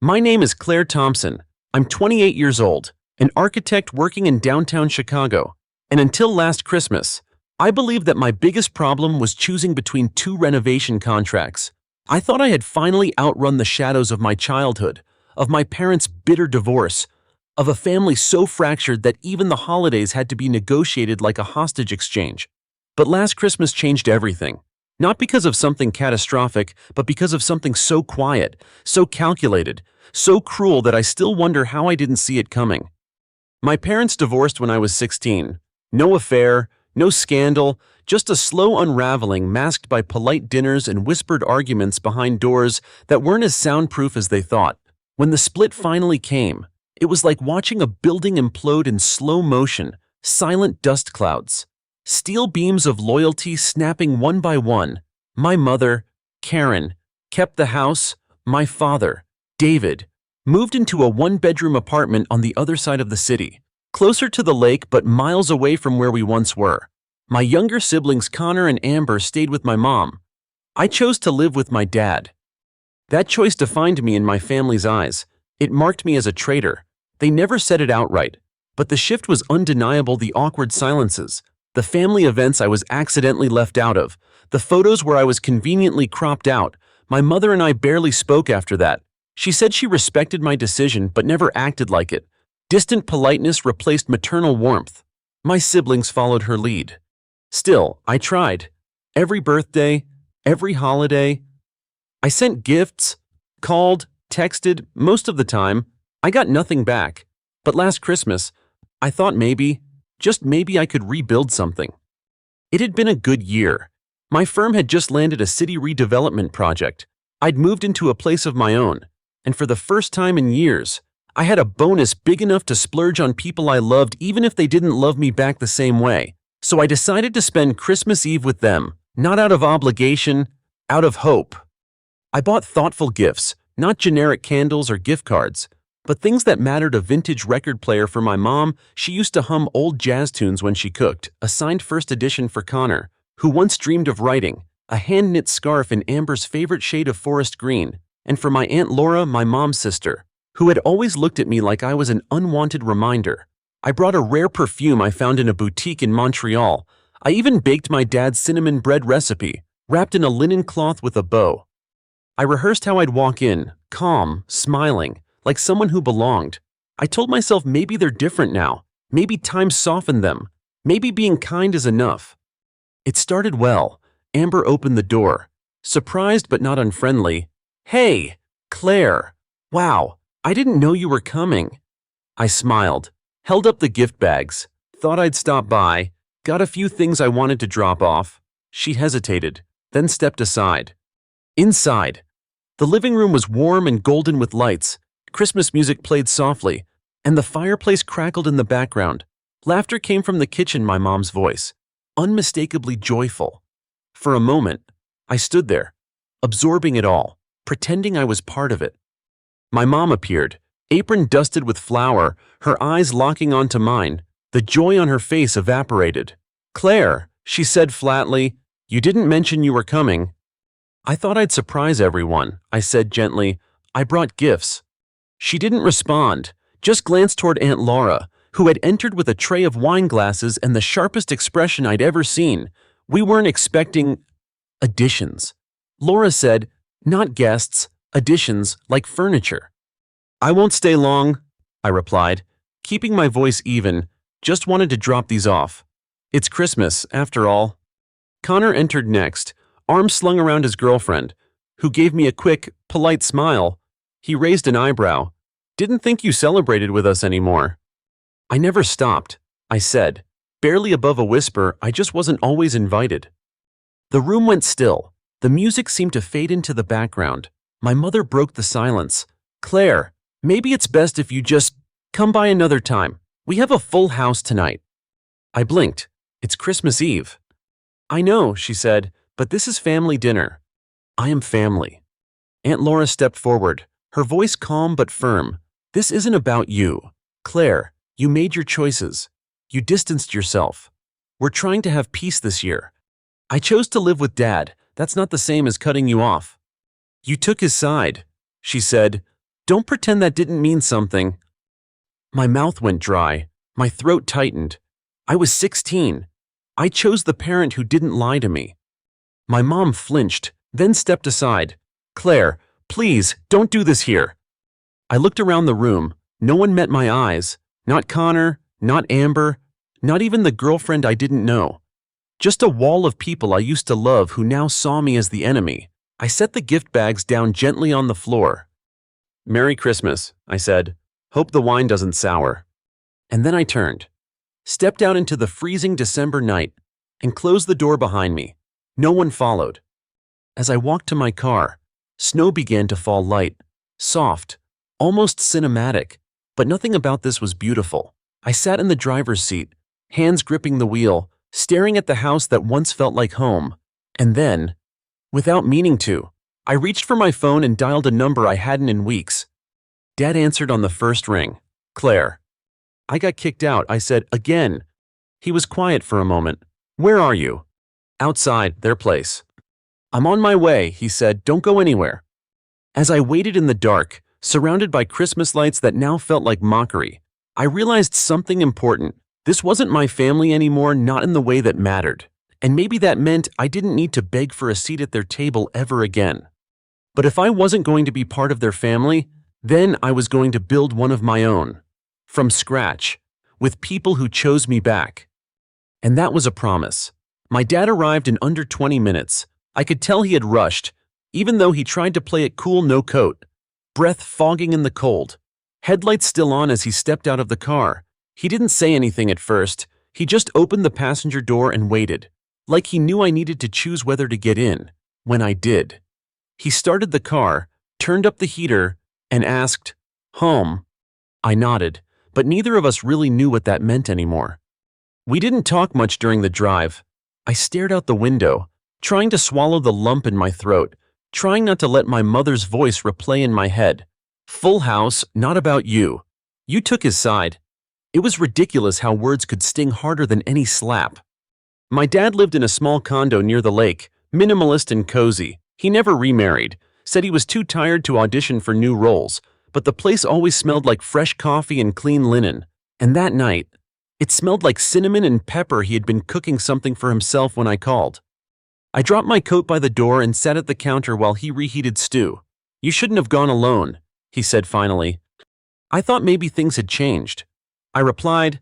My name is Claire Thompson. I'm 28 years old, an architect working in downtown Chicago. And until last Christmas, I believed that my biggest problem was choosing between two renovation contracts. I thought I had finally outrun the shadows of my childhood, of my parents' bitter divorce, of a family so fractured that even the holidays had to be negotiated like a hostage exchange. But last Christmas changed everything. Not because of something catastrophic, but because of something so quiet, so calculated, so cruel that I still wonder how I didn't see it coming. My parents divorced when I was 16. No affair, no scandal, just a slow unraveling masked by polite dinners and whispered arguments behind doors that weren't as soundproof as they thought. When the split finally came, it was like watching a building implode in slow motion, silent dust clouds. Steel beams of loyalty snapping one by one. My mother, Karen, kept the house. My father, David, moved into a one-bedroom apartment on the other side of the city, closer to the lake but miles away from where we once were. My younger siblings Connor and Amber stayed with my mom. I chose to live with my dad. That choice defined me in my family's eyes. It marked me as a traitor. They never said it outright, but the shift was undeniable. The awkward silences, the family events I was accidentally left out of, the photos where I was conveniently cropped out. My mother and I barely spoke after that. She said she respected my decision but never acted like it. Distant politeness replaced maternal warmth. My siblings followed her lead. Still, I tried. Every birthday, every holiday. I sent gifts, called, texted. Most of the time, I got nothing back. But last Christmas, I thought maybe, just maybe I could rebuild something. It had been a good year. My firm had just landed a city redevelopment project. I'd moved into a place of my own, and for the first time in years, I had a bonus big enough to splurge on people I loved even if they didn't love me back the same way. So I decided to spend Christmas Eve with them, not out of obligation, out of hope. I bought thoughtful gifts, not generic candles or gift cards, but things that mattered. A vintage record player for my mom. She used to hum old jazz tunes when she cooked. A signed first edition for Connor, who once dreamed of writing. A hand-knit scarf in Amber's favorite shade of forest green. And for my Aunt Laura, my mom's sister, who had always looked at me like I was an unwanted reminder. I brought a rare perfume I found in a boutique in Montreal. I even baked my dad's cinnamon bread recipe, wrapped in a linen cloth with a bow. I rehearsed how I'd walk in, calm, smiling, like someone who belonged. I told myself maybe they're different now. Maybe time softened them. Maybe being kind is enough. It started well. Amber opened the door, surprised but not unfriendly. "Hey, Claire. Wow, I didn't know you were coming." I smiled, held up the gift bags, thought I'd stop by, got a few things I wanted to drop off. She hesitated, then stepped aside. Inside, the living room was warm and golden with lights. Christmas music played softly, and the fireplace crackled in the background. Laughter came from the kitchen, my mom's voice, unmistakably joyful. For a moment, I stood there, absorbing it all, pretending I was part of it. My mom appeared, apron dusted with flour, her eyes locking onto mine. The joy on her face evaporated. "Claire," she said flatly, "you didn't mention you were coming." "I thought I'd surprise everyone," I said gently. "I brought gifts." She didn't respond, just glanced toward Aunt Laura, who had entered with a tray of wine glasses and the sharpest expression I'd ever seen. We weren't expecting additions. Laura said, "Not guests, additions like furniture." "I won't stay long," I replied, keeping my voice even. "Just wanted to drop these off. It's Christmas, after all." Connor entered next, arms slung around his girlfriend, who gave me a quick, polite smile. He raised an eyebrow. "Didn't think you celebrated with us anymore." "I never stopped," I said, barely above a whisper. I just wasn't always invited. The room went still. The music seemed to fade into the background. My mother broke the silence. "Claire, maybe it's best if you just come by another time. We have a full house tonight." I blinked. "It's Christmas Eve." "I know," she said, "but this is family dinner." "I am family." Aunt Laura stepped forward, her voice calm but firm. "This isn't about you. Claire, you made your choices. You distanced yourself. We're trying to have peace this year. I chose to live with Dad. That's not the same as cutting you off." "You took his side," she said, Don't pretend that didn't mean something. My mouth went dry. My throat tightened. I was 16. I chose the parent who didn't lie to me. My mom flinched, then stepped aside. Claire, please, don't do this here. I looked around the room. No one met my eyes. Not Connor, not Amber, not even the girlfriend I didn't know. Just a wall of people I used to love who now saw me as the enemy. I set the gift bags down gently on the floor. Merry Christmas, I said. Hope the wine doesn't sour. And then I turned, stepped out into the freezing December night, and closed the door behind me. No one followed. As I walked to my car, snow began to fall light, soft, almost cinematic, but nothing about this was beautiful. I sat in the driver's seat, hands gripping the wheel, staring at the house that once felt like home. And then, without meaning to, I reached for my phone and dialed a number I hadn't in weeks. Dad answered on the first ring. Claire. I got kicked out, I said, again. He was quiet for a moment. Where are you? Outside, their place. I'm on my way, he said, don't go anywhere. As I waited in the dark, surrounded by Christmas lights that now felt like mockery, I realized something important. This wasn't my family anymore, not in the way that mattered. And maybe that meant I didn't need to beg for a seat at their table ever again. But if I wasn't going to be part of their family, then I was going to build one of my own. From scratch, with people who chose me back. And that was a promise. My dad arrived in under 20 minutes. I could tell he had rushed, even though he tried to play it cool, no coat. Breath fogging in the cold. Headlights still on as he stepped out of the car. He didn't say anything at first. He just opened the passenger door and waited, like he knew I needed to choose whether to get in. When I did, he started the car, turned up the heater, and asked, "Home?" I nodded, but neither of us really knew what that meant anymore. We didn't talk much during the drive. I stared out the window, trying to swallow the lump in my throat, trying not to let my mother's voice replay in my head. Full house, not about you. You took his side. It was ridiculous how words could sting harder than any slap. My dad lived in a small condo near the lake, minimalist and cozy. He never remarried, said he was too tired to audition for new roles, but the place always smelled like fresh coffee and clean linen. And that night, it smelled like cinnamon and pepper. He had been cooking something for himself when I called. I dropped my coat by the door and sat at the counter while he reheated stew. You shouldn't have gone alone, he said finally. I thought maybe things had changed. I replied,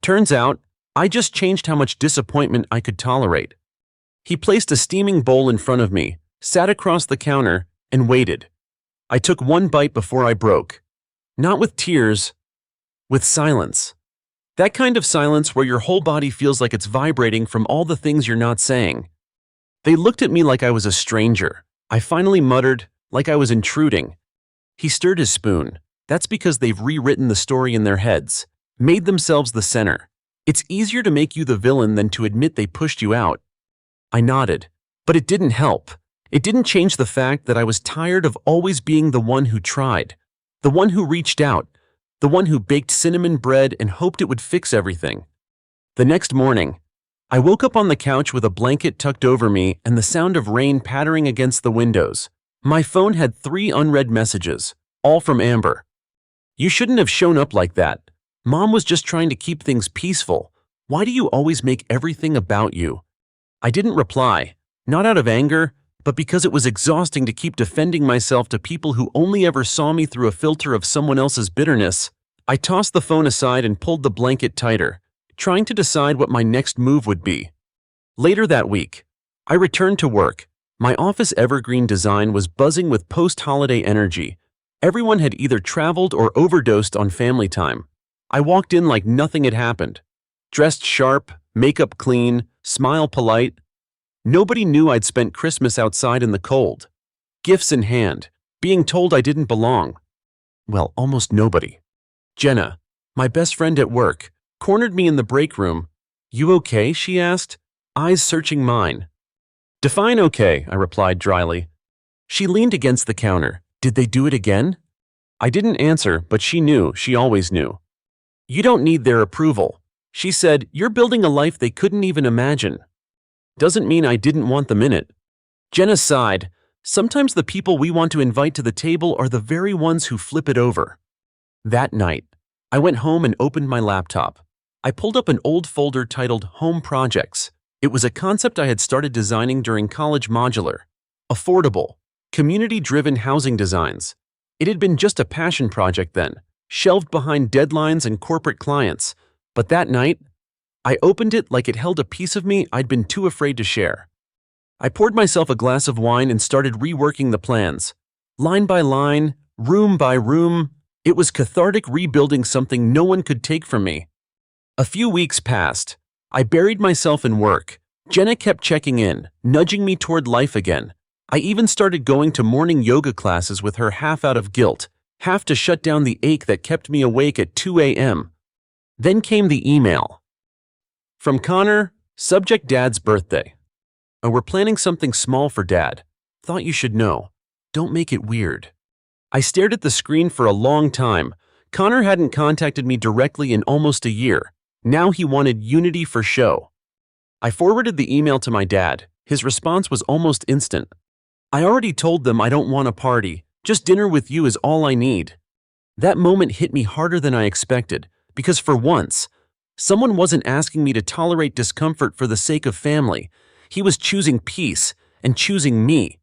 turns out, I just changed how much disappointment I could tolerate. He placed a steaming bowl in front of me, sat across the counter, and waited. I took one bite before I broke. Not with tears, with silence. That kind of silence where your whole body feels like it's vibrating from all the things you're not saying. They looked at me like I was a stranger. I finally muttered, like I was intruding. He stirred his spoon. That's because they've rewritten the story in their heads, made themselves the center. It's easier to make you the villain than to admit they pushed you out. I nodded, but it didn't help. It didn't change the fact that I was tired of always being the one who tried, the one who reached out, the one who baked cinnamon bread and hoped it would fix everything. The next morning, I woke up on the couch with a blanket tucked over me and the sound of rain pattering against the windows. My phone had 3 unread messages, all from Amber. You shouldn't have shown up like that. Mom was just trying to keep things peaceful. Why do you always make everything about you? I didn't reply, not out of anger, but because it was exhausting to keep defending myself to people who only ever saw me through a filter of someone else's bitterness. I tossed the phone aside and pulled the blanket tighter, trying to decide what my next move would be. Later that week, I returned to work. My office evergreen design was buzzing with post-holiday energy. Everyone had either traveled or overdosed on family time. I walked in like nothing had happened. Dressed sharp, makeup clean, smile polite. Nobody knew I'd spent Christmas outside in the cold. Gifts in hand, being told I didn't belong. Well, almost nobody. Jenna, my best friend at work, cornered me in the break room. You okay? She asked, eyes searching mine. Define okay, I replied dryly. She leaned against the counter. Did they do it again? I didn't answer, but she knew, she always knew. You don't need their approval. She said, you're building a life they couldn't even imagine. Doesn't mean I didn't want them in it. Jenna sighed. Sometimes the people we want to invite to the table are the very ones who flip it over. That night, I went home and opened my laptop. I pulled up an old folder titled Home Projects. It was a concept I had started designing during college modular. Affordable, community-driven housing designs. It had been just a passion project then, shelved behind deadlines and corporate clients. But that night, I opened it like it held a piece of me I'd been too afraid to share. I poured myself a glass of wine and started reworking the plans. Line by line, room by room, it was cathartic rebuilding something no one could take from me. A few weeks passed. I buried myself in work. Jenna kept checking in, nudging me toward life again. I even started going to morning yoga classes with her, half out of guilt, half to shut down the ache that kept me awake at 2 a.m. Then came the email. From Connor, subject Dad's birthday. We're planning something small for Dad. Thought you should know. Don't make it weird. I stared at the screen for a long time. Connor hadn't contacted me directly in almost a year. Now he wanted unity for show. I forwarded the email to my dad. His response was almost instant. I already told them I don't want a party. Just dinner with you is all I need. That moment hit me harder than I expected, because for once, someone wasn't asking me to tolerate discomfort for the sake of family. He was choosing peace and choosing me.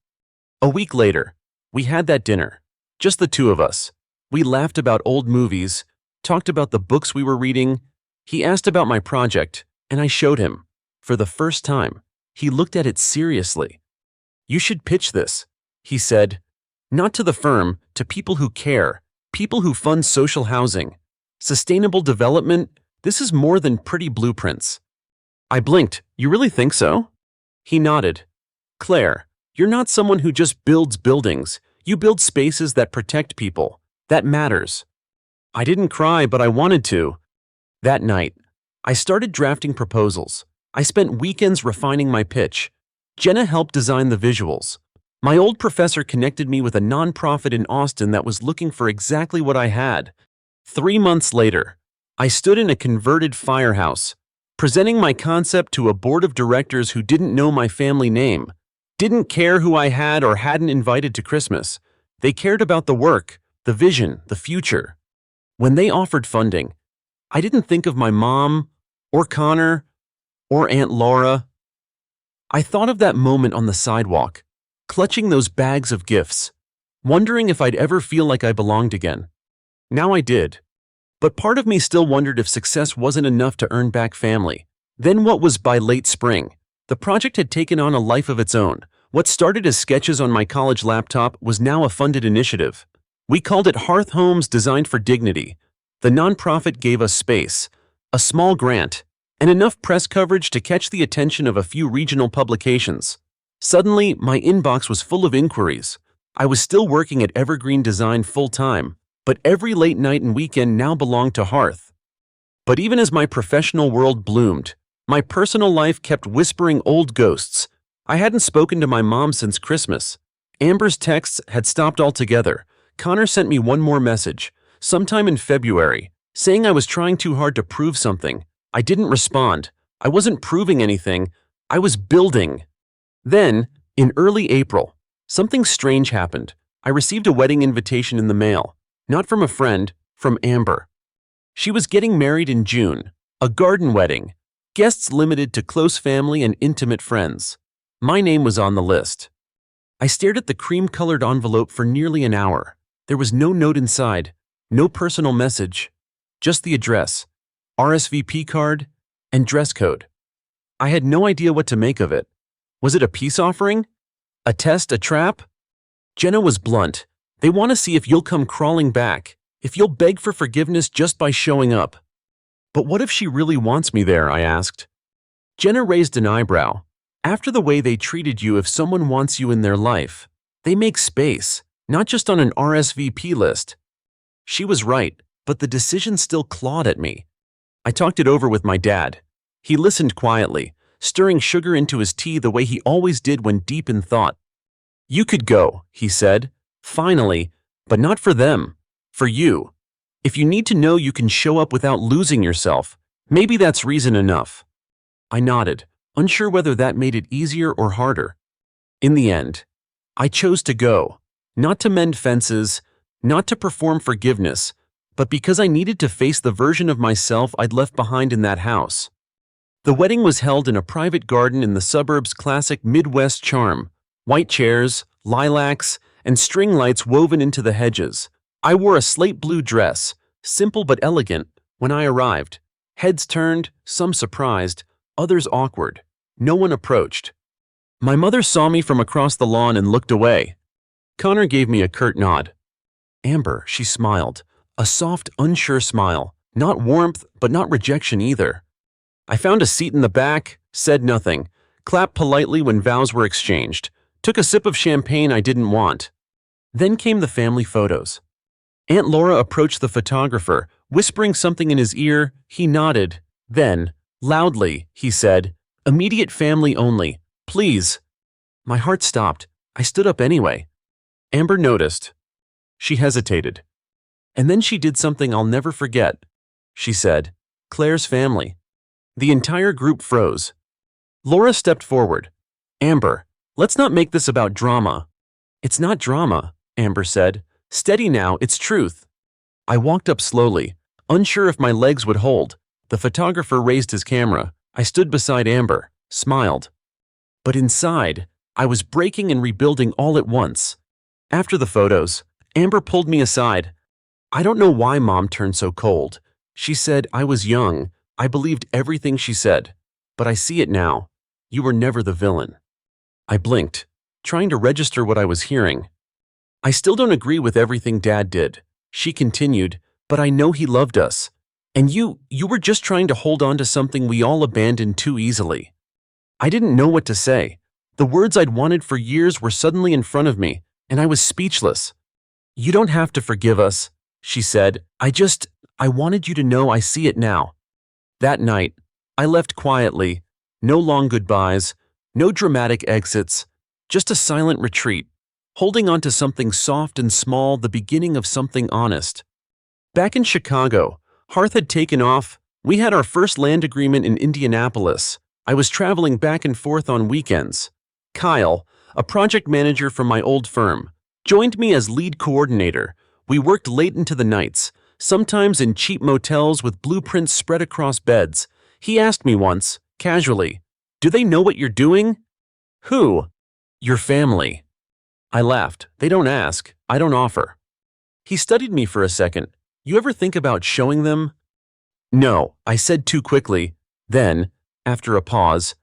A week later, we had that dinner. Just the two of us. We laughed about old movies, talked about the books we were reading. He asked about my project, and I showed him. For the first time, he looked at it seriously. You should pitch this, he said. Not to the firm, to people who care, people who fund social housing. Sustainable development, this is more than pretty blueprints. I blinked. You really think so? He nodded. Claire, you're not someone who just builds buildings. You build spaces that protect people. That matters. I didn't cry, but I wanted to. That night, I started drafting proposals. I spent weekends refining my pitch. Jenna helped design the visuals. My old professor connected me with a nonprofit in Austin that was looking for exactly what I had. 3 months later, I stood in a converted firehouse, presenting my concept to a board of directors who didn't know my family name, didn't care who I had or hadn't invited to Christmas. They cared about the work, the vision, the future. When they offered funding, I didn't think of my mom, or Connor, or Aunt Laura. I thought of that moment on the sidewalk, clutching those bags of gifts, wondering if I'd ever feel like I belonged again. Now I did. But part of me still wondered if success wasn't enough to earn back family. Then what was by late spring? The project had taken on a life of its own. What started as sketches on my college laptop was now a funded initiative. We called it Hearth Homes Designed for Dignity. The nonprofit gave us space, a small grant, and enough press coverage to catch the attention of a few regional publications. Suddenly, my inbox was full of inquiries. I was still working at Evergreen Design full-time, but every late night and weekend now belonged to Hearth. But even as my professional world bloomed, my personal life kept whispering old ghosts. I hadn't spoken to my mom since Christmas. Amber's texts had stopped altogether. Connor sent me one more message, sometime in February, saying I was trying too hard to prove something. I didn't respond. I wasn't proving anything. I was building. Then, in early April, something strange happened. I received a wedding invitation in the mail. Not from a friend, from Amber. She was getting married in June, a garden wedding, guests limited to close family and intimate friends. My name was on the list. I stared at the cream-colored envelope for nearly an hour. There was no note inside, no personal message, just the address, RSVP card, and dress code. I had no idea what to make of it. Was it a peace offering? A test, a trap? Jenna was blunt. They want to see if you'll come crawling back, if you'll beg for forgiveness just by showing up. But what if she really wants me there, I asked. Jenna raised an eyebrow. After the way they treated you, if someone wants you in their life, they make space, not just on an RSVP list. She was right, but the decision still clawed at me. I talked it over with my dad. He listened quietly, stirring sugar into his tea the way he always did when deep in thought. You could go, he said. Finally, but not for them, for you. If you need to know you can show up without losing yourself, maybe that's reason enough. I nodded, unsure whether that made it easier or harder. In the end, I chose to go, not to mend fences, not to perform forgiveness, but because I needed to face the version of myself I'd left behind in that house. The wedding was held in a private garden in the suburbs' classic Midwest charm: white chairs, lilacs, and string lights woven into the hedges. I wore a slate blue dress, simple but elegant, when I arrived. Heads turned, some surprised, others awkward. No one approached. My mother saw me from across the lawn and looked away. Connor gave me a curt nod. Amber, she smiled, a soft, unsure smile, not warmth, but not rejection either. I found a seat in the back, said nothing, clapped politely when vows were exchanged, took a sip of champagne I didn't want. Then came the family photos. Aunt Laura approached the photographer, whispering something in his ear. He nodded. Then, loudly, he said, "Immediate family only, please." My heart stopped. I stood up anyway. Amber noticed. She hesitated. And then she did something I'll never forget. She said, "Claire's family." The entire group froze. Laura stepped forward. "Amber, let's not make this about drama." "It's not drama," Amber said. "Steady now, it's truth." I walked up slowly, unsure if my legs would hold. The photographer raised his camera. I stood beside Amber, smiled. But inside, I was breaking and rebuilding all at once. After the photos, Amber pulled me aside. "I don't know why Mom turned so cold." She said I was young. I believed everything she said. "But I see it now. You were never the villain." I blinked, trying to register what I was hearing. "I still don't agree with everything Dad did," she continued, "but I know he loved us. And you were just trying to hold on to something we all abandoned too easily." I didn't know what to say. The words I'd wanted for years were suddenly in front of me, and I was speechless. "You don't have to forgive us," she said. I wanted you to know I see it now." That night, I left quietly. No long goodbyes, no dramatic exits, just a silent retreat, holding on to something soft and small, the beginning of something honest. Back in Chicago, Hearth had taken off. We had our first land agreement in Indianapolis. I was traveling back and forth on weekends. Kyle, a project manager from my old firm, joined me as lead coordinator. We worked late into the nights, sometimes in cheap motels with blueprints spread across beds. He asked me once, casually, "Do they know what you're doing?" "Who?" "Your family." I laughed. "They don't ask. I don't offer." He studied me for a second. "You ever think about showing them?" "No," I said too quickly. Then, after a pause,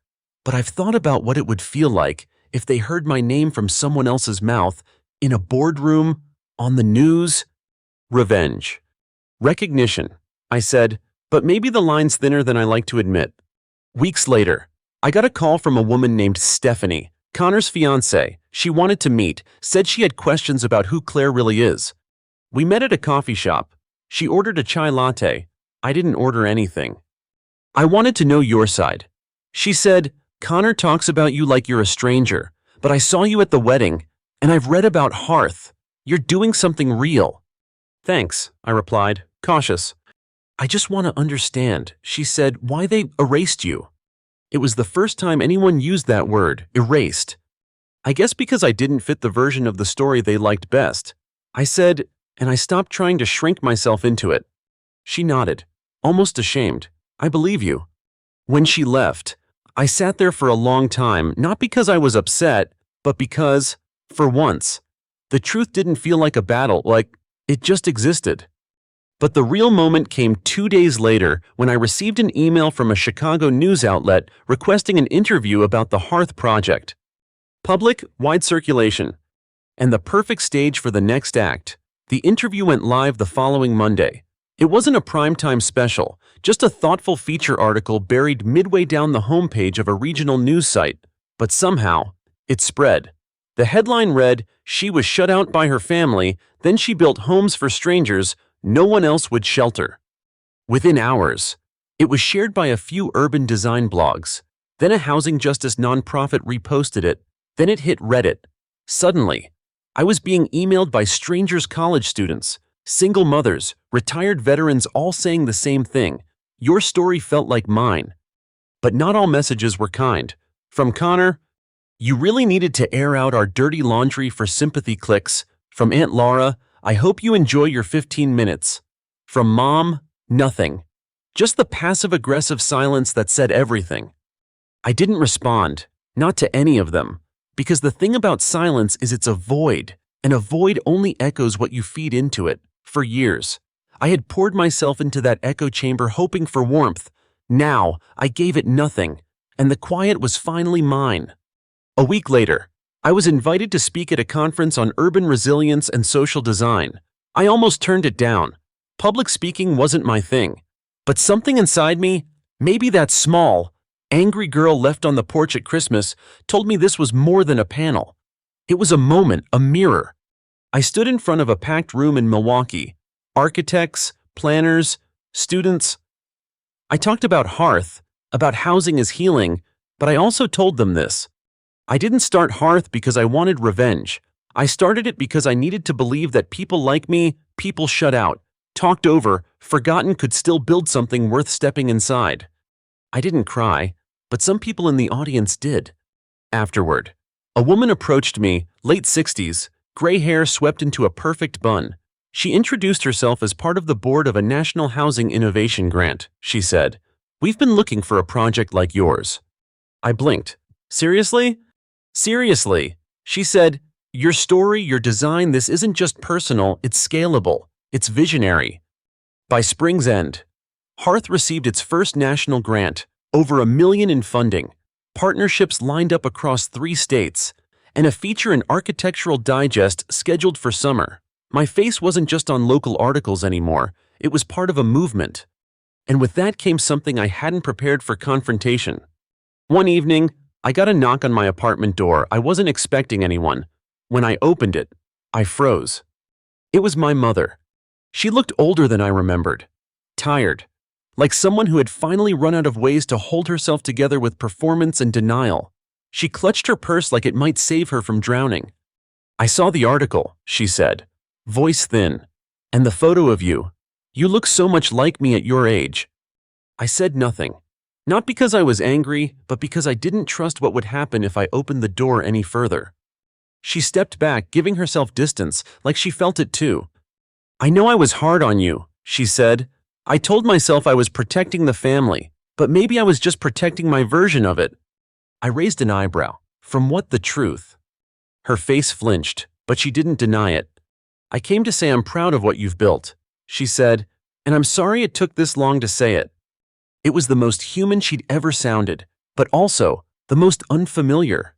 "But I've thought about what it would feel like if they heard my name from someone else's mouth, in a boardroom, on the news." "Revenge. Recognition," I said, but maybe the line's thinner than I like to admit. Weeks later, I got a call from a woman named Stephanie, Connor's fiancée. She wanted to meet, said she had questions about who Claire really is. We met at a coffee shop. She ordered a chai latte. I didn't order anything. "I wanted to know your side." She said, "Connor talks about you like you're a stranger, but I saw you at the wedding, and I've read about Hearth. You're doing something real." "Thanks," I replied, cautious. "I just want to understand," she said, "why they erased you." It was the first time anyone used that word, erased. I guess because I didn't fit the version of the story they liked best. I said, and I stopped trying to shrink myself into it. She nodded, almost ashamed. "I believe you." When she left, I sat there for a long time, not because I was upset, but because, for once, the truth didn't feel like a battle, like it just existed. But the real moment came 2 days later when I received an email from a Chicago news outlet requesting an interview about the Hearth project. Public, wide circulation. And the perfect stage for the next act. The interview went live the following Monday. It wasn't a primetime special, just a thoughtful feature article buried midway down the homepage of a regional news site. But somehow, it spread. The headline read, "She was shut out by her family, then she built homes for strangers no one else would shelter." Within hours, it was shared by a few urban design blogs. Then a housing justice nonprofit reposted it. Then it hit Reddit. Suddenly, I was being emailed by strangers, college students, single mothers, retired veterans, all saying the same thing. "Your story felt like mine." But not all messages were kind. From Connor, You really needed to air out our dirty laundry for sympathy clicks. From Aunt Laura, I hope you enjoy your 15 minutes. From Mom, nothing. Just the passive-aggressive silence that said everything. I didn't respond, not to any of them, because the thing about silence is it's a void, and a void only echoes what you feed into it. For years, I had poured myself into that echo chamber hoping for warmth. Now, I gave it nothing, and the quiet was finally mine. A week later, I was invited to speak at a conference on urban resilience and social design. I almost turned it down. Public speaking wasn't my thing. But something inside me, maybe that small, angry girl left on the porch at Christmas, told me this was more than a panel. It was a moment, a mirror. I stood in front of a packed room in Milwaukee. Architects, planners, students. I talked about Hearth, about housing as healing, but I also told them this. I didn't start Hearth because I wanted revenge. I started it because I needed to believe that people like me, people shut out, talked over, forgotten could still build something worth stepping inside. I didn't cry, but some people in the audience did. Afterward, a woman approached me, late 60s, gray hair swept into a perfect bun. She introduced herself as part of the board of a national housing innovation grant. She said, "We've been looking for a project like yours." I blinked. Seriously? Seriously. She said, "Your story, your design, this isn't just personal, it's scalable. It's visionary." By spring's end, Hearth received its first national grant, over $1 million in funding, partnerships lined up across 3 states, and a feature in Architectural Digest scheduled for summer. My face wasn't just on local articles anymore, it was part of a movement. And with that came something I hadn't prepared for: confrontation. One evening, I got a knock on my apartment door. I wasn't expecting anyone. When I opened it, I froze. It was my mother. She looked older than I remembered. Tired. Like someone who had finally run out of ways to hold herself together with performance and denial. She clutched her purse like it might save her from drowning. "I saw the article," she said, voice thin. "And the photo of you. You look so much like me at your age." I said nothing. Not because I was angry, but because I didn't trust what would happen if I opened the door any further. She stepped back, giving herself distance, like she felt it too. "I know I was hard on you," she said. "I told myself I was protecting the family, but maybe I was just protecting my version of it." I raised an eyebrow. From what the truth? Her face flinched, but she didn't deny it. "I came to say I'm proud of what you've built," she said, "and I'm sorry it took this long to say it." It was the most human she'd ever sounded, but also the most unfamiliar.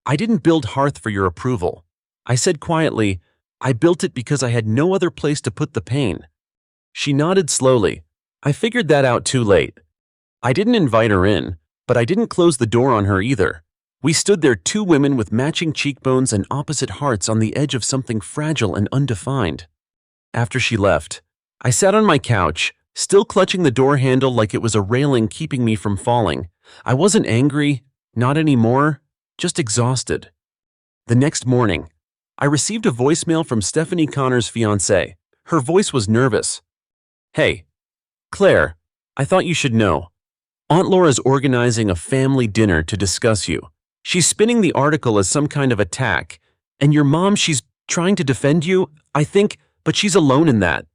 "I didn't build Hearth for your approval," I said quietly. "I built it because I had no other place to put the pain." She nodded slowly. I figured that out too late. I didn't invite her in, but I didn't close the door on her either. We stood there, 2 women with matching cheekbones and opposite hearts on the edge of something fragile and undefined. After she left, I sat on my couch, still clutching the door handle like it was a railing keeping me from falling. I wasn't angry, not anymore, just exhausted. The next morning, I received a voicemail from Stephanie Connor's fiancé. Her voice was nervous. "Hey, Claire, I thought you should know. Aunt Laura's organizing a family dinner to discuss you. She's spinning the article as some kind of attack, and your mom, she's trying to defend you, I think, but she's alone in that."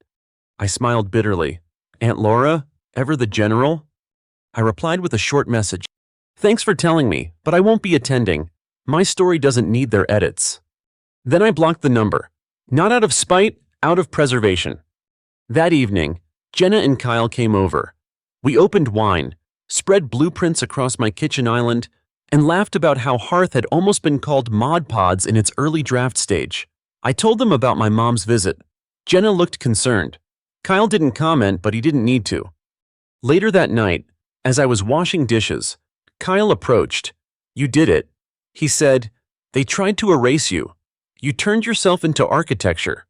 I smiled bitterly. "Aunt Laura? Ever the general?" I replied with a short message. "Thanks for telling me, but I won't be attending. My story doesn't need their edits." Then I blocked the number. Not out of spite, out of preservation. That evening, Jenna and Kyle came over. We opened wine, spread blueprints across my kitchen island, and laughed about how Hearth had almost been called Mod Pod's in its early draft stage. I told them about my mom's visit. Jenna looked concerned. Kyle didn't comment, but he didn't need to. Later that night, as I was washing dishes, Kyle approached. "You did it," he said. "They tried to erase you. You turned yourself into architecture."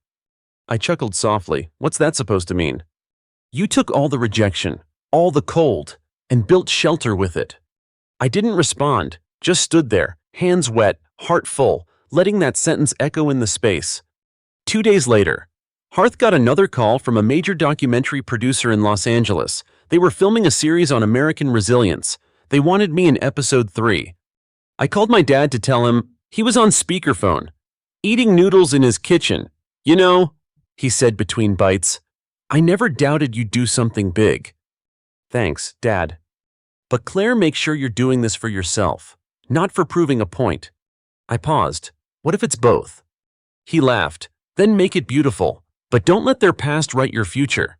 I chuckled softly. "What's that supposed to mean?" "You took all the rejection, all the cold, and built shelter with it." I didn't respond, just stood there, hands wet, heart full, letting that sentence echo in the space. 2 days later, Hearth got another call from a major documentary producer in Los Angeles. They were filming a series on American resilience. They wanted me in episode 3. I called my dad to tell him he was on speakerphone, eating noodles in his kitchen. You know, he said between bites, I never doubted you'd do something big. Thanks, Dad. But Claire, make sure you're doing this for yourself, not for proving a point. I paused. What if it's both? He laughed. Then make it beautiful, but don't let their past write your future.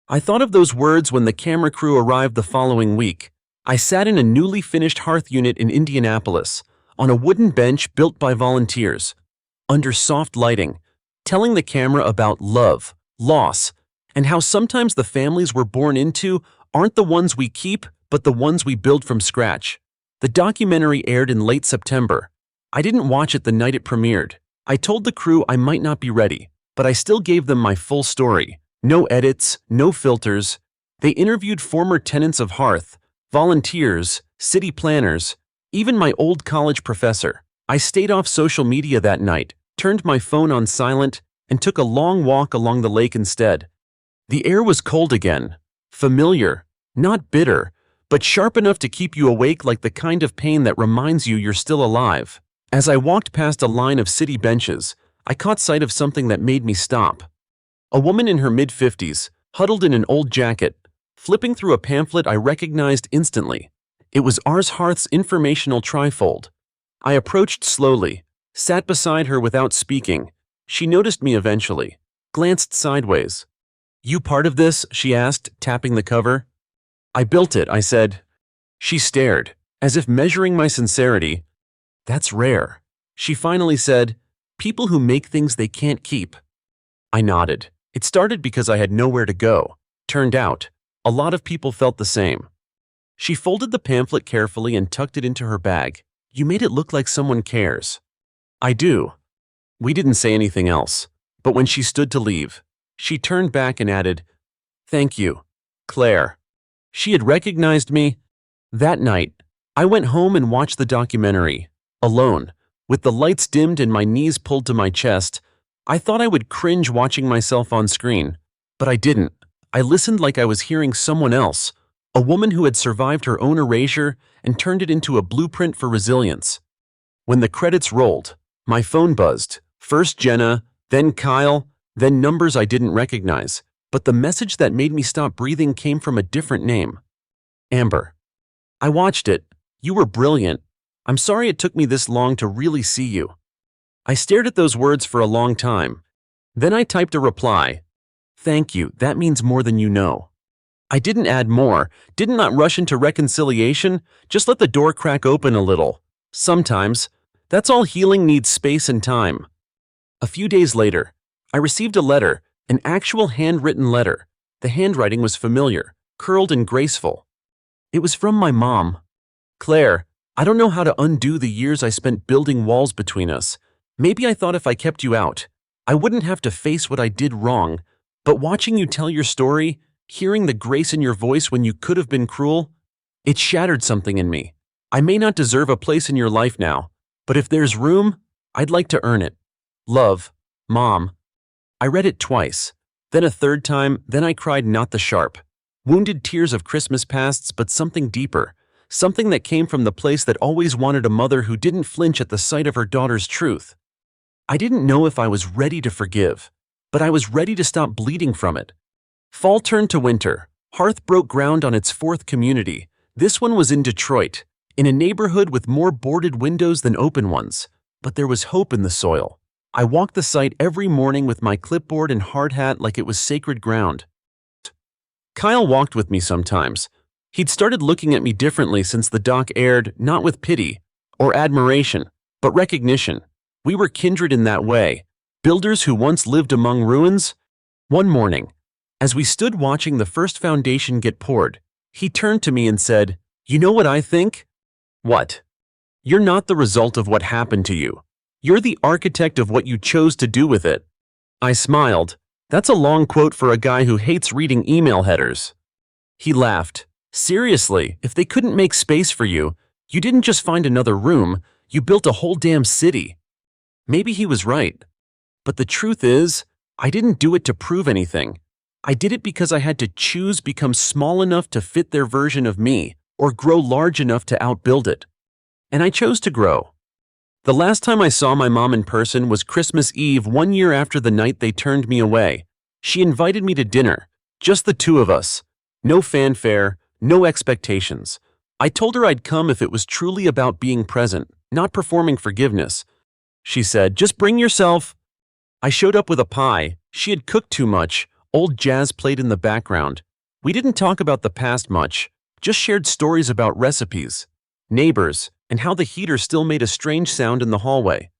I thought of those words when the camera crew arrived the following week. I sat in a newly finished hearth unit in Indianapolis, on a wooden bench built by volunteers, under soft lighting, telling the camera about love, loss, and how sometimes the families we're born into aren't the ones we keep, but the ones we build from scratch. The documentary aired in late September. I didn't watch it the night it premiered. I told the crew I might not be ready, but I still gave them my full story. No edits, no filters. They interviewed former tenants of Hearth, volunteers, city planners, even my old college professor. I stayed off social media that night, turned my phone on silent, and took a long walk along the lake instead. The air was cold again, familiar, not bitter, but sharp enough to keep you awake, like the kind of pain that reminds you you're still alive. As I walked past a line of city benches, I caught sight of something that made me stop. A woman in her mid-50s, huddled in an old jacket, flipping through a pamphlet I recognized instantly. It was Ars Hearth's informational trifold. I approached slowly, sat beside her without speaking. She noticed me eventually, glanced sideways. You part of this? She asked, tapping the cover. I built it, I said. She stared, as if measuring my sincerity. That's rare. She finally said, people who make things they can't keep. I nodded. It started because I had nowhere to go. Turned out, a lot of people felt the same. She folded the pamphlet carefully and tucked it into her bag. You made it look like someone cares. I do. We didn't say anything else, but when she stood to leave, she turned back and added, Thank you, Claire. She had recognized me. That night, I went home and watched the documentary, alone, with the lights dimmed and my knees pulled to my chest. I thought I would cringe watching myself on screen, but I didn't. I listened like I was hearing someone else, a woman who had survived her own erasure and turned it into a blueprint for resilience. When the credits rolled, my phone buzzed. First Jenna, then Kyle, then numbers I didn't recognize. But the message that made me stop breathing came from a different name. Amber. I watched it. You were brilliant. I'm sorry it took me this long to really see you. I stared at those words for a long time. Then I typed a reply. Thank you, that means more than you know. I didn't add more, did not rush into reconciliation, just let the door crack open a little. Sometimes, that's all healing needs, space and time. A few days later, I received a letter, an actual handwritten letter. The handwriting was familiar, curled and graceful. It was from my mom. Claire, I don't know how to undo the years I spent building walls between us. Maybe I thought if I kept you out, I wouldn't have to face what I did wrong. But watching you tell your story, hearing the grace in your voice when you could have been cruel, it shattered something in me. I may not deserve a place in your life now, but if there's room, I'd like to earn it. Love, Mom. I read it twice, then a third time, then I cried not the sharp, wounded tears of Christmas pasts, but something deeper, something that came from the place that always wanted a mother who didn't flinch at the sight of her daughter's truth. I didn't know if I was ready to forgive, but I was ready to stop bleeding from it. Fall turned to winter. Hearth broke ground on its fourth community. This one was in Detroit, in a neighborhood with more boarded windows than open ones, but there was hope in the soil. I walked the site every morning with my clipboard and hard hat like it was sacred ground. Kyle walked with me sometimes. He'd started looking at me differently since the doc aired, not with pity or admiration, but recognition. We were kindred in that way, builders who once lived among ruins. One morning, as we stood watching the first foundation get poured, he turned to me and said, You know what I think? What? You're not the result of what happened to you. You're the architect of what you chose to do with it. I smiled. That's a long quote for a guy who hates reading email headers. He laughed. Seriously, if they couldn't make space for you, you didn't just find another room, you built a whole damn city. Maybe he was right. But the truth is, I didn't do it to prove anything. I did it because I had to choose become small enough to fit their version of me, or grow large enough to outbuild it. and I chose to grow. The last time I saw my mom in person was Christmas Eve 1 year after the night they turned me away. She invited me to dinner, just the two of us. No fanfare, no expectations. I told her I'd come if it was truly about being present, not performing forgiveness. She said, "Just bring yourself." I showed up with a pie. She had cooked too much. Old jazz played in the background. We didn't talk about the past much, just shared stories about recipes, neighbors, and how the heater still made a strange sound in the hallway.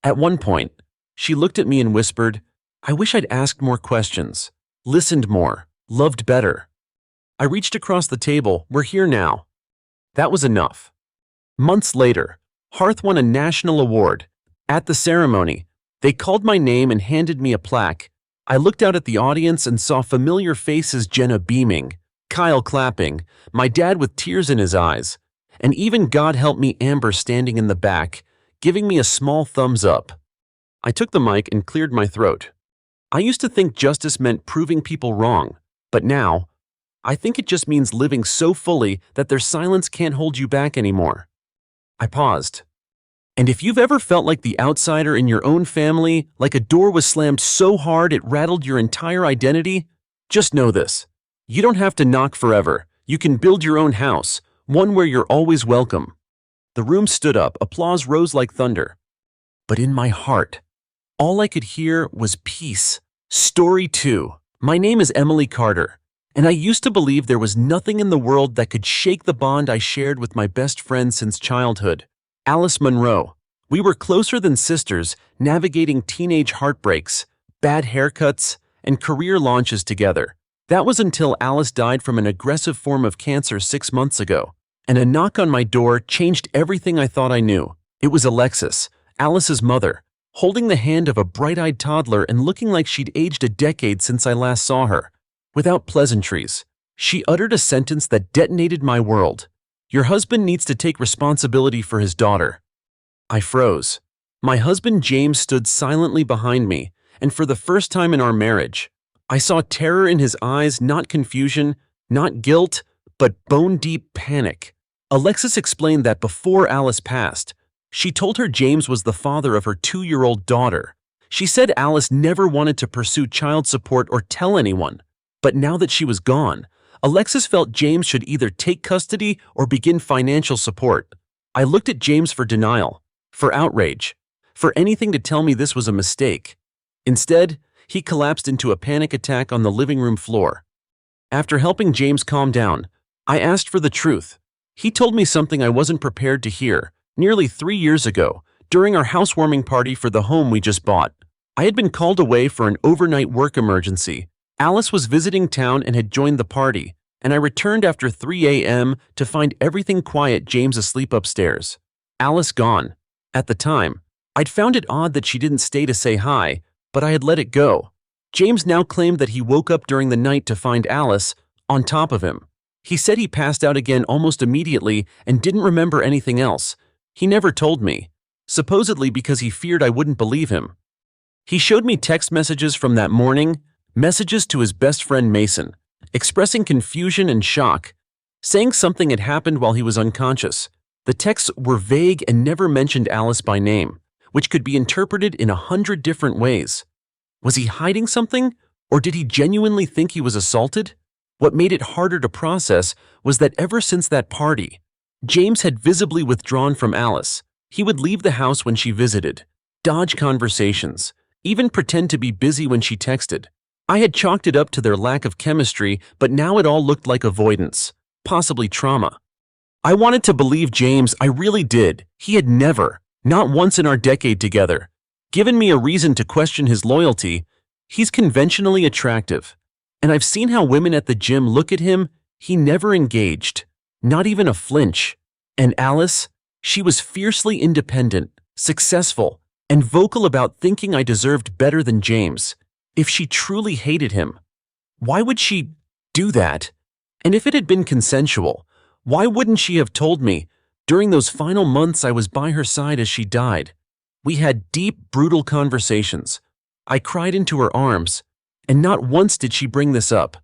At one point, she looked at me and whispered, "I wish I'd asked more questions, listened more, loved better." I reached across the table. "We're here now." That was enough. Months later, Hearth won a national award. At the ceremony, they called my name and handed me a plaque. I looked out at the audience and saw familiar faces: Jenna beaming, Kyle clapping, my dad with tears in his eyes, and even, God help me, Amber standing in the back, giving me a small thumbs up. I took the mic and cleared my throat. I used to think justice meant proving people wrong, but now, I think it just means living so fully that their silence can't hold you back anymore. I paused. And if you've ever felt like the outsider in your own family, like a door was slammed so hard it rattled your entire identity, just know this. You don't have to knock forever. You can build your own house, one where you're always welcome. The room stood up, applause rose like thunder. But in my heart, all I could hear was peace. Story 2. My name is Emily Carter, and I used to believe there was nothing in the world that could shake the bond I shared with my best friend since childhood, Alice Monroe. We were closer than sisters, navigating teenage heartbreaks, bad haircuts, and career launches together. That was until Alice died from an aggressive form of cancer 6 months ago, and a knock on my door changed everything I thought I knew. It was Alexis, Alice's mother, holding the hand of a bright-eyed toddler and looking like she'd aged a decade since I last saw her. Without pleasantries, she uttered a sentence that detonated my world. "Your husband needs to take responsibility for his daughter." I froze. My husband James stood silently behind me, and for the first time in our marriage, I saw terror in his eyes, not confusion, not guilt, but bone-deep panic. Alexis explained that before Alice passed, she told her James was the father of her 2-year-old daughter. She said Alice never wanted to pursue child support or tell anyone. But now that she was gone, Alexis felt James should either take custody or begin financial support. I looked at James for denial, for outrage, for anything to tell me this was a mistake. Instead, he collapsed into a panic attack on the living room floor. After helping James calm down, I asked for the truth. He told me something I wasn't prepared to hear. Nearly 3 years ago, during our housewarming party for the home we just bought, I had been called away for an overnight work emergency. Alice was visiting town and had joined the party, and I returned after 3 a.m. to find everything quiet, James asleep upstairs, Alice gone. At the time, I'd found it odd that she didn't stay to say hi, but I had let it go. James now claimed that he woke up during the night to find Alice on top of him. He said he passed out again almost immediately and didn't remember anything else. He never told me, supposedly because he feared I wouldn't believe him. He showed me text messages from that morning, messages to his best friend Mason, expressing confusion and shock, saying something had happened while he was unconscious. The texts were vague and never mentioned Alice by name, which could be interpreted in 100 different ways. Was he hiding something, or did he genuinely think he was assaulted? What made it harder to process was that ever since that party, James had visibly withdrawn from Alice. He would leave the house when she visited, dodge conversations, even pretend to be busy when she texted. I had chalked it up to their lack of chemistry, but now it all looked like avoidance, possibly trauma. I wanted to believe James, I really did. He had never, not once in our decade together, given me a reason to question his loyalty. He's conventionally attractive, and I've seen how women at the gym look at him. He never engaged, not even a flinch. And Alice, she was fiercely independent, successful, and vocal about thinking I deserved better than James. If she truly hated him, why would she do that? And if it had been consensual, why wouldn't she have told me? During those final months I was by her side as she died. We had deep, brutal conversations. I cried into her arms, and not once did she bring this up.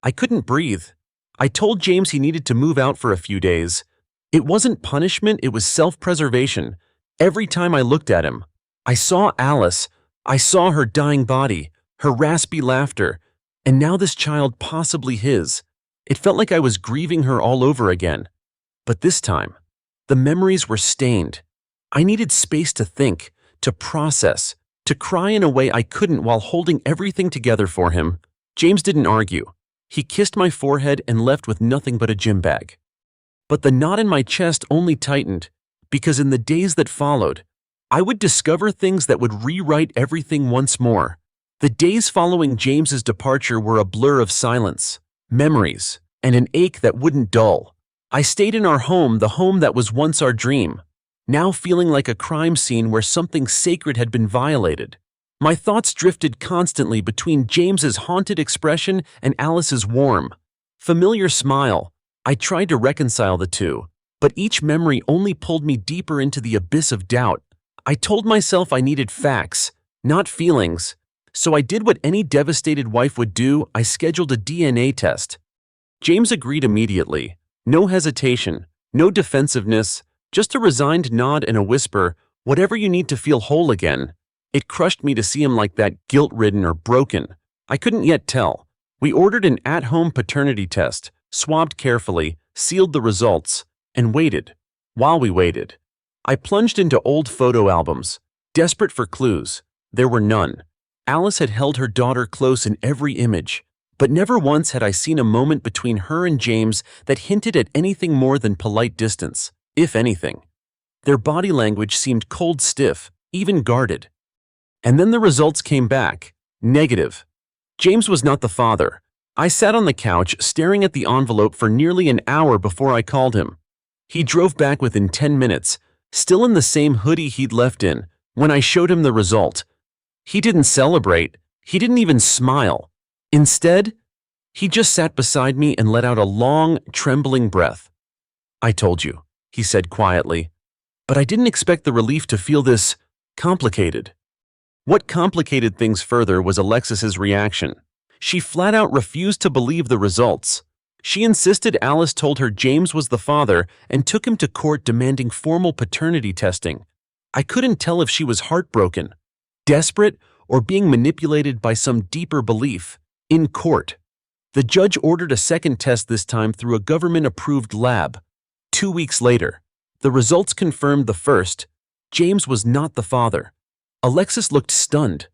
I couldn't breathe. I told James he needed to move out for a few days. It wasn't punishment, it was self-preservation. Every time I looked at him, I saw Alice, I saw her dying body, her raspy laughter, and now this child possibly his. It felt like I was grieving her all over again. But this time, the memories were stained. I needed space to think, to process, to cry in a way I couldn't while holding everything together for him. James didn't argue. He kissed my forehead and left with nothing but a gym bag. But the knot in my chest only tightened, because in the days that followed, I would discover things that would rewrite everything once more. The days following James's departure were a blur of silence, memories, and an ache that wouldn't dull. I stayed in our home, the home that was once our dream, now feeling like a crime scene where something sacred had been violated. My thoughts drifted constantly between James's haunted expression and Alice's warm, familiar smile. I tried to reconcile the two, but each memory only pulled me deeper into the abyss of doubt. I told myself I needed facts, not feelings, so I did what any devastated wife would do. I scheduled a DNA test. James agreed immediately. No hesitation, no defensiveness, just a resigned nod and a whisper, "Whatever you need to feel whole again." It crushed me to see him like that, guilt-ridden or broken. I couldn't yet tell. We ordered an at-home paternity test, swabbed carefully, sealed the results, and waited. While we waited, I plunged into old photo albums, desperate for clues. There were none. Alice had held her daughter close in every image, but never once had I seen a moment between her and James that hinted at anything more than polite distance, if anything. Their body language seemed cold, stiff, even guarded. And then the results came back. Negative. James was not the father. I sat on the couch staring at the envelope for nearly an hour before I called him. He drove back within 10 minutes, still in the same hoodie he'd left in, when I showed him the result. He didn't celebrate. He didn't even smile. Instead, he just sat beside me and let out a long, trembling breath. "I told you," he said quietly, "but I didn't expect the relief to feel this complicated." What complicated things further was Alexis's reaction. She flat out refused to believe the results. She insisted Alice told her James was the father and took him to court demanding formal paternity testing. I couldn't tell if she was heartbroken, desperate, or being manipulated by some deeper belief. In court, the judge ordered a second test, this time through a government-approved lab. 2 weeks later, the results confirmed the first. James was not the father. Alexis looked stunned,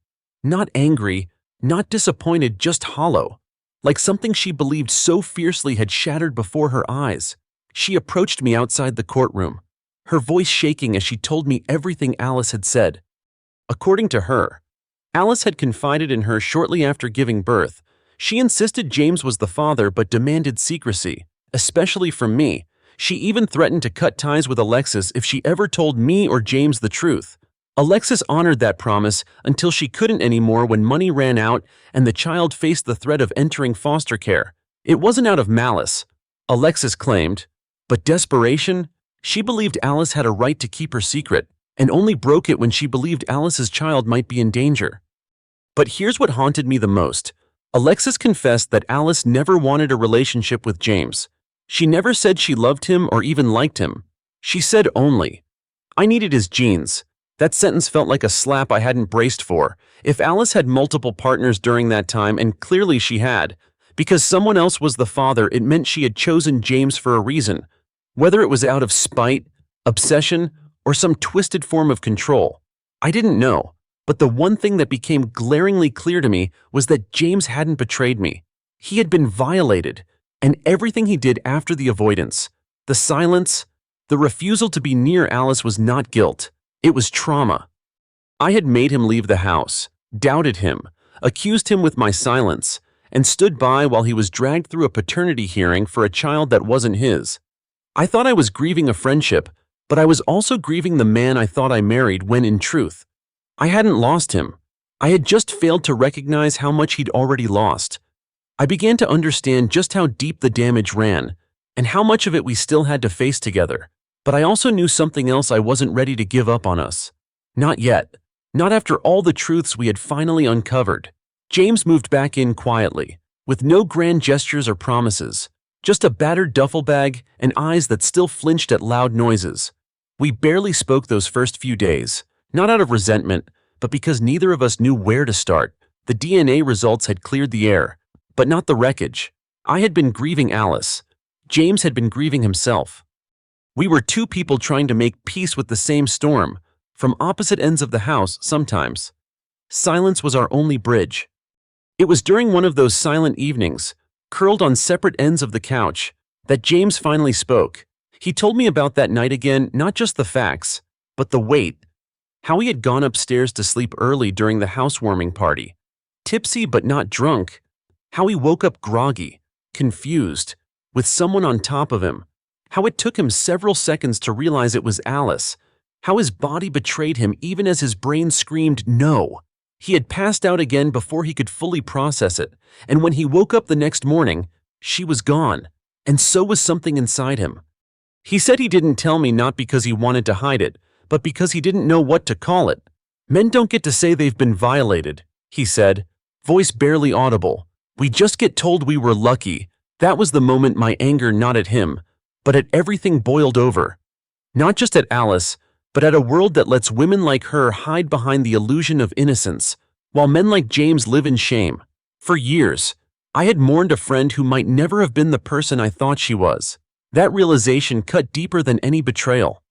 not angry, not disappointed, just hollow, like something she believed so fiercely had shattered before her eyes. She approached me outside the courtroom, her voice shaking as she told me everything Alice had said. According to her, Alice had confided in her shortly after giving birth. She insisted James was the father but demanded secrecy, especially from me. She even threatened to cut ties with Alexis if she ever told me or James the truth. Alexis honored that promise until she couldn't anymore when money ran out and the child faced the threat of entering foster care. It wasn't out of malice, Alexis claimed, but desperation. She believed Alice had a right to keep her secret and only broke it when she believed Alice's child might be in danger. But here's what haunted me the most. Alexis confessed that Alice never wanted a relationship with James. She never said she loved him or even liked him. She said only, "I needed his genes." That sentence felt like a slap I hadn't braced for. If Alice had multiple partners during that time, and clearly she had, because someone else was the father, it meant she had chosen James for a reason. Whether it was out of spite, obsession, or some twisted form of control, I didn't know. But the one thing that became glaringly clear to me was that James hadn't betrayed me. He had been violated, and everything he did after the avoidance, the silence, the refusal to be near Alice was not guilt. It was trauma. I had made him leave the house, doubted him, accused him with my silence, and stood by while he was dragged through a paternity hearing for a child that wasn't his. I thought I was grieving a friendship, but I was also grieving the man I thought I married when, in truth, I hadn't lost him. I had just failed to recognize how much he'd already lost. I began to understand just how deep the damage ran, and how much of it we still had to face together. But I also knew something else: I wasn't ready to give up on us. Not yet. Not after all the truths we had finally uncovered. James moved back in quietly, with no grand gestures or promises. Just a battered duffel bag and eyes that still flinched at loud noises. We barely spoke those first few days, not out of resentment, but because neither of us knew where to start. The DNA results had cleared the air, but not the wreckage. I had been grieving Alice. James had been grieving himself. We were two people trying to make peace with the same storm, from opposite ends of the house sometimes. Silence was our only bridge. It was during one of those silent evenings, curled on separate ends of the couch, that James finally spoke. He told me about that night again, not just the facts, but the weight. How he had gone upstairs to sleep early during the housewarming party. Tipsy but not drunk. How he woke up groggy, confused, with someone on top of him. How it took him several seconds to realize it was Alice. How his body betrayed him even as his brain screamed no. He had passed out again before he could fully process it, and when he woke up the next morning, she was gone, and so was something inside him. He said he didn't tell me not because he wanted to hide it, but because he didn't know what to call it. Men don't get to say they've been violated, he said, voice barely audible. We just get told we were lucky. That was the moment my anger not at him, but at everything boiled over. Not just at Alice, but at a world that lets women like her hide behind the illusion of innocence, while men like James live in shame. For years, I had mourned a friend who might never have been the person I thought she was. That realization cut deeper than any betrayal.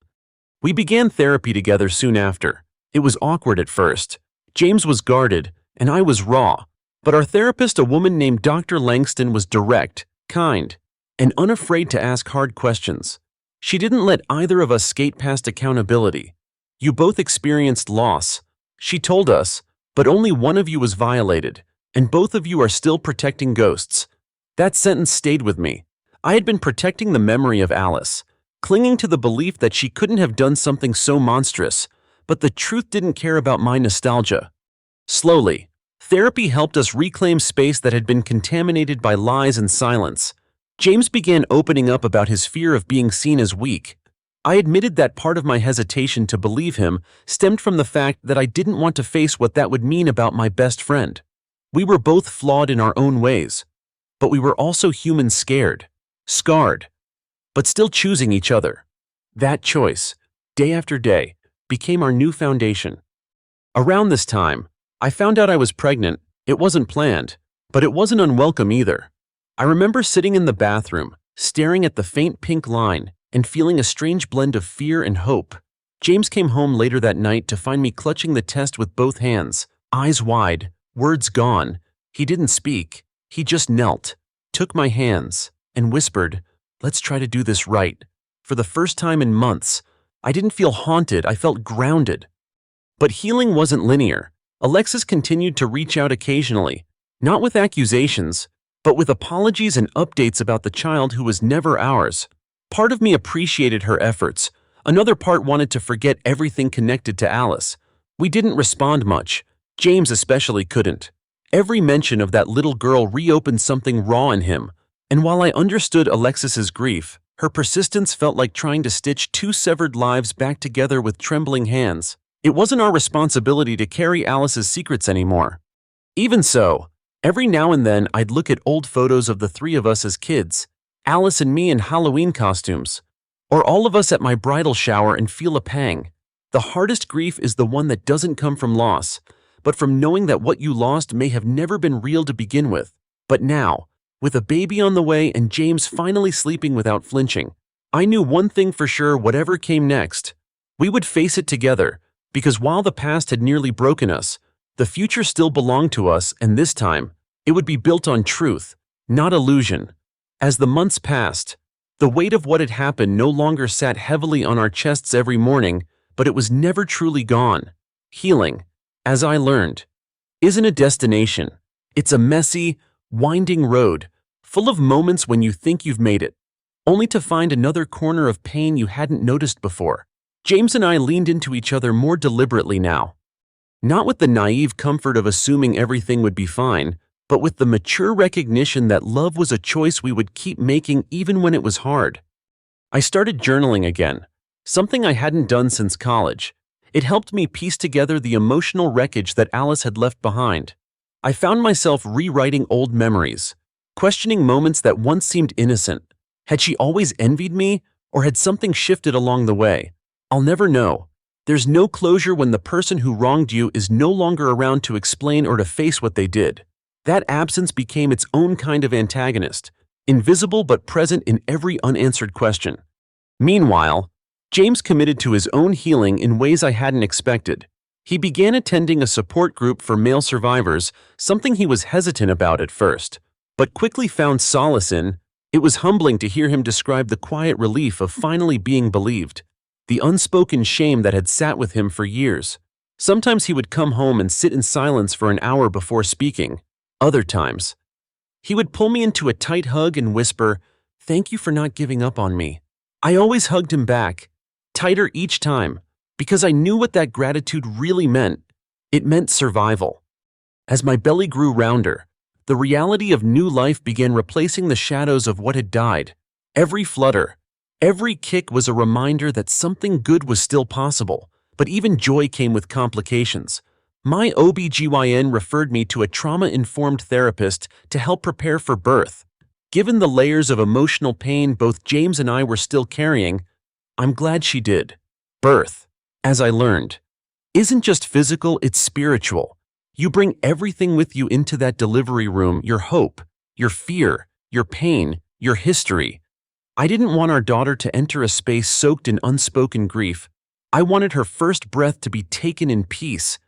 We began therapy together soon after. It was awkward at first. James was guarded, and I was raw. But our therapist, a woman named Dr. Langston, was direct, kind, and unafraid to ask hard questions. She didn't let either of us skate past accountability. You both experienced loss, she told us, but only one of you was violated, and both of you are still protecting ghosts. That sentence stayed with me. I had been protecting the memory of Alice, clinging to the belief that she couldn't have done something so monstrous, but the truth didn't care about my nostalgia. Slowly, therapy helped us reclaim space that had been contaminated by lies and silence. James began opening up about his fear of being seen as weak. I admitted that part of my hesitation to believe him stemmed from the fact that I didn't want to face what that would mean about my best friend. We were both flawed in our own ways, but we were also human, scared, scarred, but still choosing each other. That choice, day after day, became our new foundation. Around this time, I found out I was pregnant. It wasn't planned, but it wasn't unwelcome either. I remember sitting in the bathroom, staring at the faint pink line, and feeling a strange blend of fear and hope. James came home later that night to find me clutching the test with both hands, eyes wide, words gone. He didn't speak. He just knelt, took my hands, and whispered, "Let's try to do this right." For the first time in months, I didn't feel haunted, I felt grounded. But healing wasn't linear. Alexis continued to reach out occasionally, not with accusations, but with apologies and updates about the child who was never ours. Part of me appreciated her efforts. Another part wanted to forget everything connected to Alice. We didn't respond much. James especially couldn't. Every mention of that little girl reopened something raw in him. And while I understood Alexis's grief, her persistence felt like trying to stitch two severed lives back together with trembling hands. It wasn't our responsibility to carry Alice's secrets anymore. Even so, every now and then I'd look at old photos of the three of us as kids, Alice and me in Halloween costumes, or all of us at my bridal shower, and feel a pang. The hardest grief is the one that doesn't come from loss, but from knowing that what you lost may have never been real to begin with. But now, with a baby on the way and James finally sleeping without flinching, I knew one thing for sure: whatever came next, we would face it together, because while the past had nearly broken us, the future still belonged to us, and this time, it would be built on truth, not illusion. As the months passed, the weight of what had happened no longer sat heavily on our chests every morning, but it was never truly gone. Healing, as I learned, isn't a destination. It's a messy, winding road, full of moments when you think you've made it, only to find another corner of pain you hadn't noticed before. James and I leaned into each other more deliberately now. Not with the naive comfort of assuming everything would be fine, but with the mature recognition that love was a choice we would keep making even when it was hard. I started journaling again, something I hadn't done since college. It helped me piece together the emotional wreckage that Alice had left behind. I found myself rewriting old memories, questioning moments that once seemed innocent. Had she always envied me, or had something shifted along the way? I'll never know. There's no closure when the person who wronged you is no longer around to explain or to face what they did. That absence became its own kind of antagonist, invisible but present in every unanswered question. Meanwhile, James committed to his own healing in ways I hadn't expected. He began attending a support group for male survivors, something he was hesitant about at first, but quickly found solace in. It was humbling to hear him describe the quiet relief of finally being believed, the unspoken shame that had sat with him for years. Sometimes he would come home and sit in silence for an hour before speaking. Other times, he would pull me into a tight hug and whisper, "Thank you for not giving up on me." I always hugged him back, tighter each time, because I knew what that gratitude really meant. It meant survival. As my belly grew rounder, the reality of new life began replacing the shadows of what had died. Every flutter, every kick was a reminder that something good was still possible, but even joy came with complications. My OB/GYN referred me to a trauma-informed therapist to help prepare for birth. Given the layers of emotional pain both James and I were still carrying, I'm glad she did. Birth, as I learned, isn't just physical, it's spiritual. You bring everything with you into that delivery room, your hope, your fear, your pain, your history. I didn't want our daughter to enter a space soaked in unspoken grief. I wanted her first breath to be taken in peace.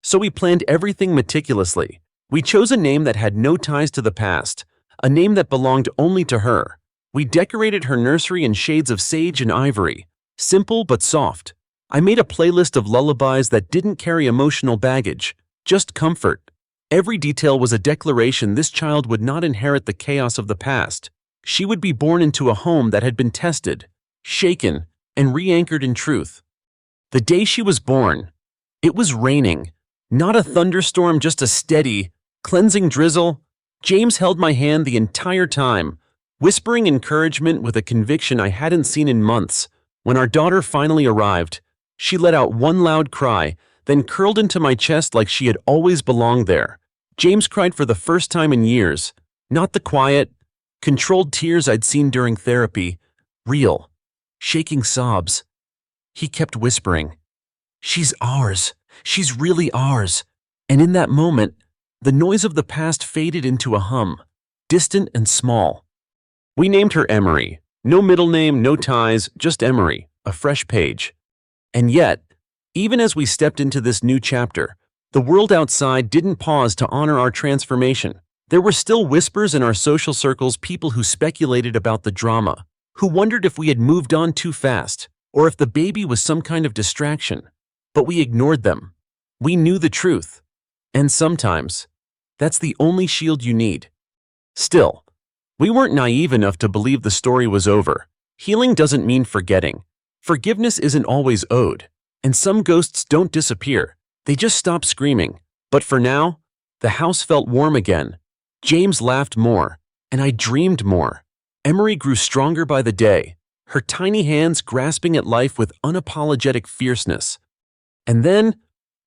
So we planned everything meticulously. We chose a name that had no ties to the past, a name that belonged only to her. We decorated her nursery in shades of sage and ivory, simple but soft. I made a playlist of lullabies that didn't carry emotional baggage, just comfort. Every detail was a declaration this child would not inherit the chaos of the past. She would be born into a home that had been tested, shaken, and re-anchored in truth. The day she was born, it was raining. Not a thunderstorm, just a steady, cleansing drizzle. James held my hand the entire time, whispering encouragement with a conviction I hadn't seen in months. When our daughter finally arrived, she let out one loud cry, then curled into my chest like she had always belonged there. James cried for the first time in years, not the quiet, controlled tears I'd seen during therapy, real, shaking sobs. He kept whispering, "She's ours. She's really ours." And in that moment, the noise of the past faded into a hum, distant and small. We named her Emery. No middle name, no ties, just Emery, a fresh page. And yet, even as we stepped into this new chapter, the world outside didn't pause to honor our transformation. There were still whispers in our social circles, people who speculated about the drama, who wondered if we had moved on too fast, or if the baby was some kind of distraction. But we ignored them. We knew the truth. And sometimes, that's the only shield you need. Still, we weren't naive enough to believe the story was over. Healing doesn't mean forgetting. Forgiveness isn't always owed. And some ghosts don't disappear. They just stop screaming. But for now, the house felt warm again. James laughed more, and I dreamed more. Emery grew stronger by the day, her tiny hands grasping at life with unapologetic fierceness. And then,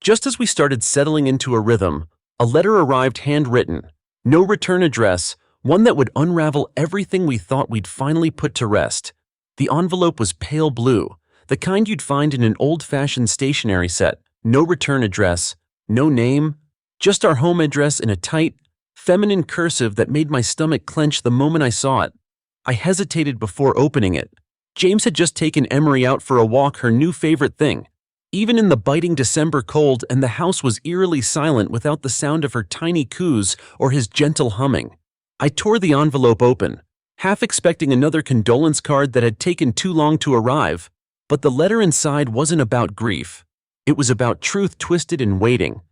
just as we started settling into a rhythm, a letter arrived handwritten, no return address, one that would unravel everything we thought we'd finally put to rest. The envelope was pale blue, the kind you'd find in an old-fashioned stationery set. No return address, no name, just our home address in a tight, feminine cursive that made my stomach clench the moment I saw it. I hesitated before opening it. James had just taken Emery out for a walk, her new favorite thing. Even in the biting December cold, and the house was eerily silent without the sound of her tiny coos or his gentle humming. I tore the envelope open, half expecting another condolence card that had taken too long to arrive. But the letter inside wasn't about grief. It was about truth twisted in waiting.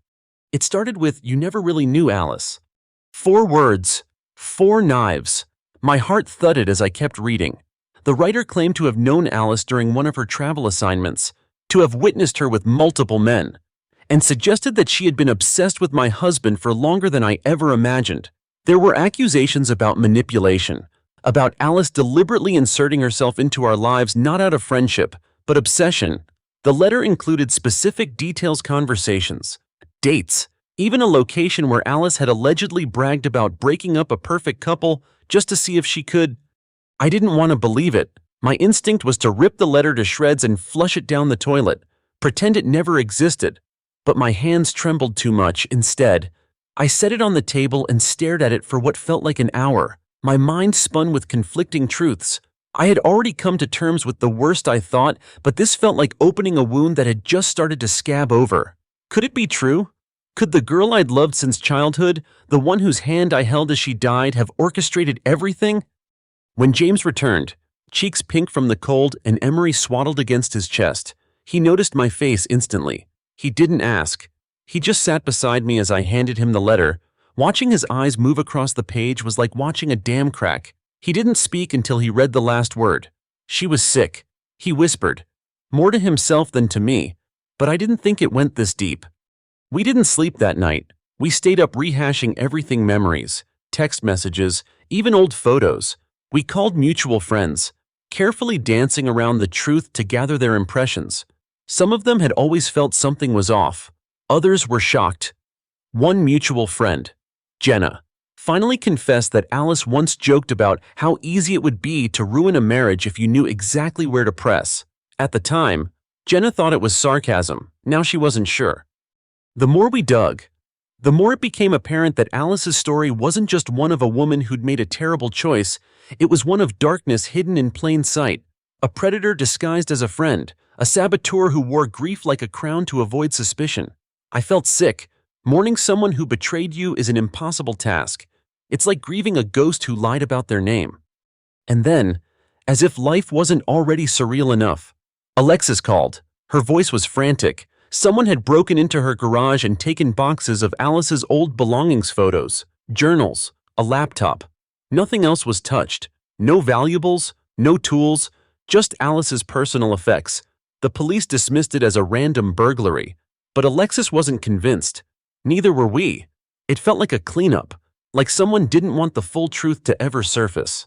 It started with, "You never really knew Alice." 4 words, 4 knives. My heart thudded as I kept reading. The writer claimed to have known Alice during one of her travel assignments, to have witnessed her with multiple men, and suggested that she had been obsessed with my husband for longer than I ever imagined. There were accusations about manipulation, about Alice deliberately inserting herself into our lives not out of friendship, but obsession. The letter included specific details, conversations, dates, Even a location where Alice had allegedly bragged about breaking up a perfect couple just to see if she could. I didn't want to believe it. My instinct was to rip the letter to shreds and flush it down the toilet, pretend it never existed. But my hands trembled too much. Instead, I set it on the table and stared at it for what felt like an hour. My mind spun with conflicting truths. I had already come to terms with the worst, I thought, but this felt like opening a wound that had just started to scab over. Could it be true? Could the girl I'd loved since childhood, the one whose hand I held as she died, have orchestrated everything? When James returned, cheeks pink from the cold and Emery swaddled against his chest, he noticed my face instantly. He didn't ask. He just sat beside me as I handed him the letter. Watching his eyes move across the page was like watching a dam crack. He didn't speak until he read the last word. She was sick, he whispered, more to himself than to me, but I didn't think it went this deep. We didn't sleep that night. We stayed up rehashing everything: memories, text messages, even old photos. We called mutual friends, carefully dancing around the truth to gather their impressions. Some of them had always felt something was off. Others were shocked. One mutual friend, Jenna, finally confessed that Alice once joked about how easy it would be to ruin a marriage if you knew exactly where to press. At the time, Jenna thought it was sarcasm. Now she wasn't sure. The more we dug, the more it became apparent that Alice's story wasn't just one of a woman who'd made a terrible choice. It was one of darkness hidden in plain sight, a predator disguised as a friend, a saboteur who wore grief like a crown to avoid suspicion. I felt sick. Mourning someone who betrayed you is an impossible task. It's like grieving a ghost who lied about their name. And then, as if life wasn't already surreal enough, Alexis called. Her voice was frantic. Someone had broken into her garage and taken boxes of Alice's old belongings: photos, journals, a laptop. Nothing else was touched. No valuables, no tools, just Alice's personal effects. The police dismissed it as a random burglary, but Alexis wasn't convinced. Neither were we. It felt like a cleanup, like someone didn't want the full truth to ever surface.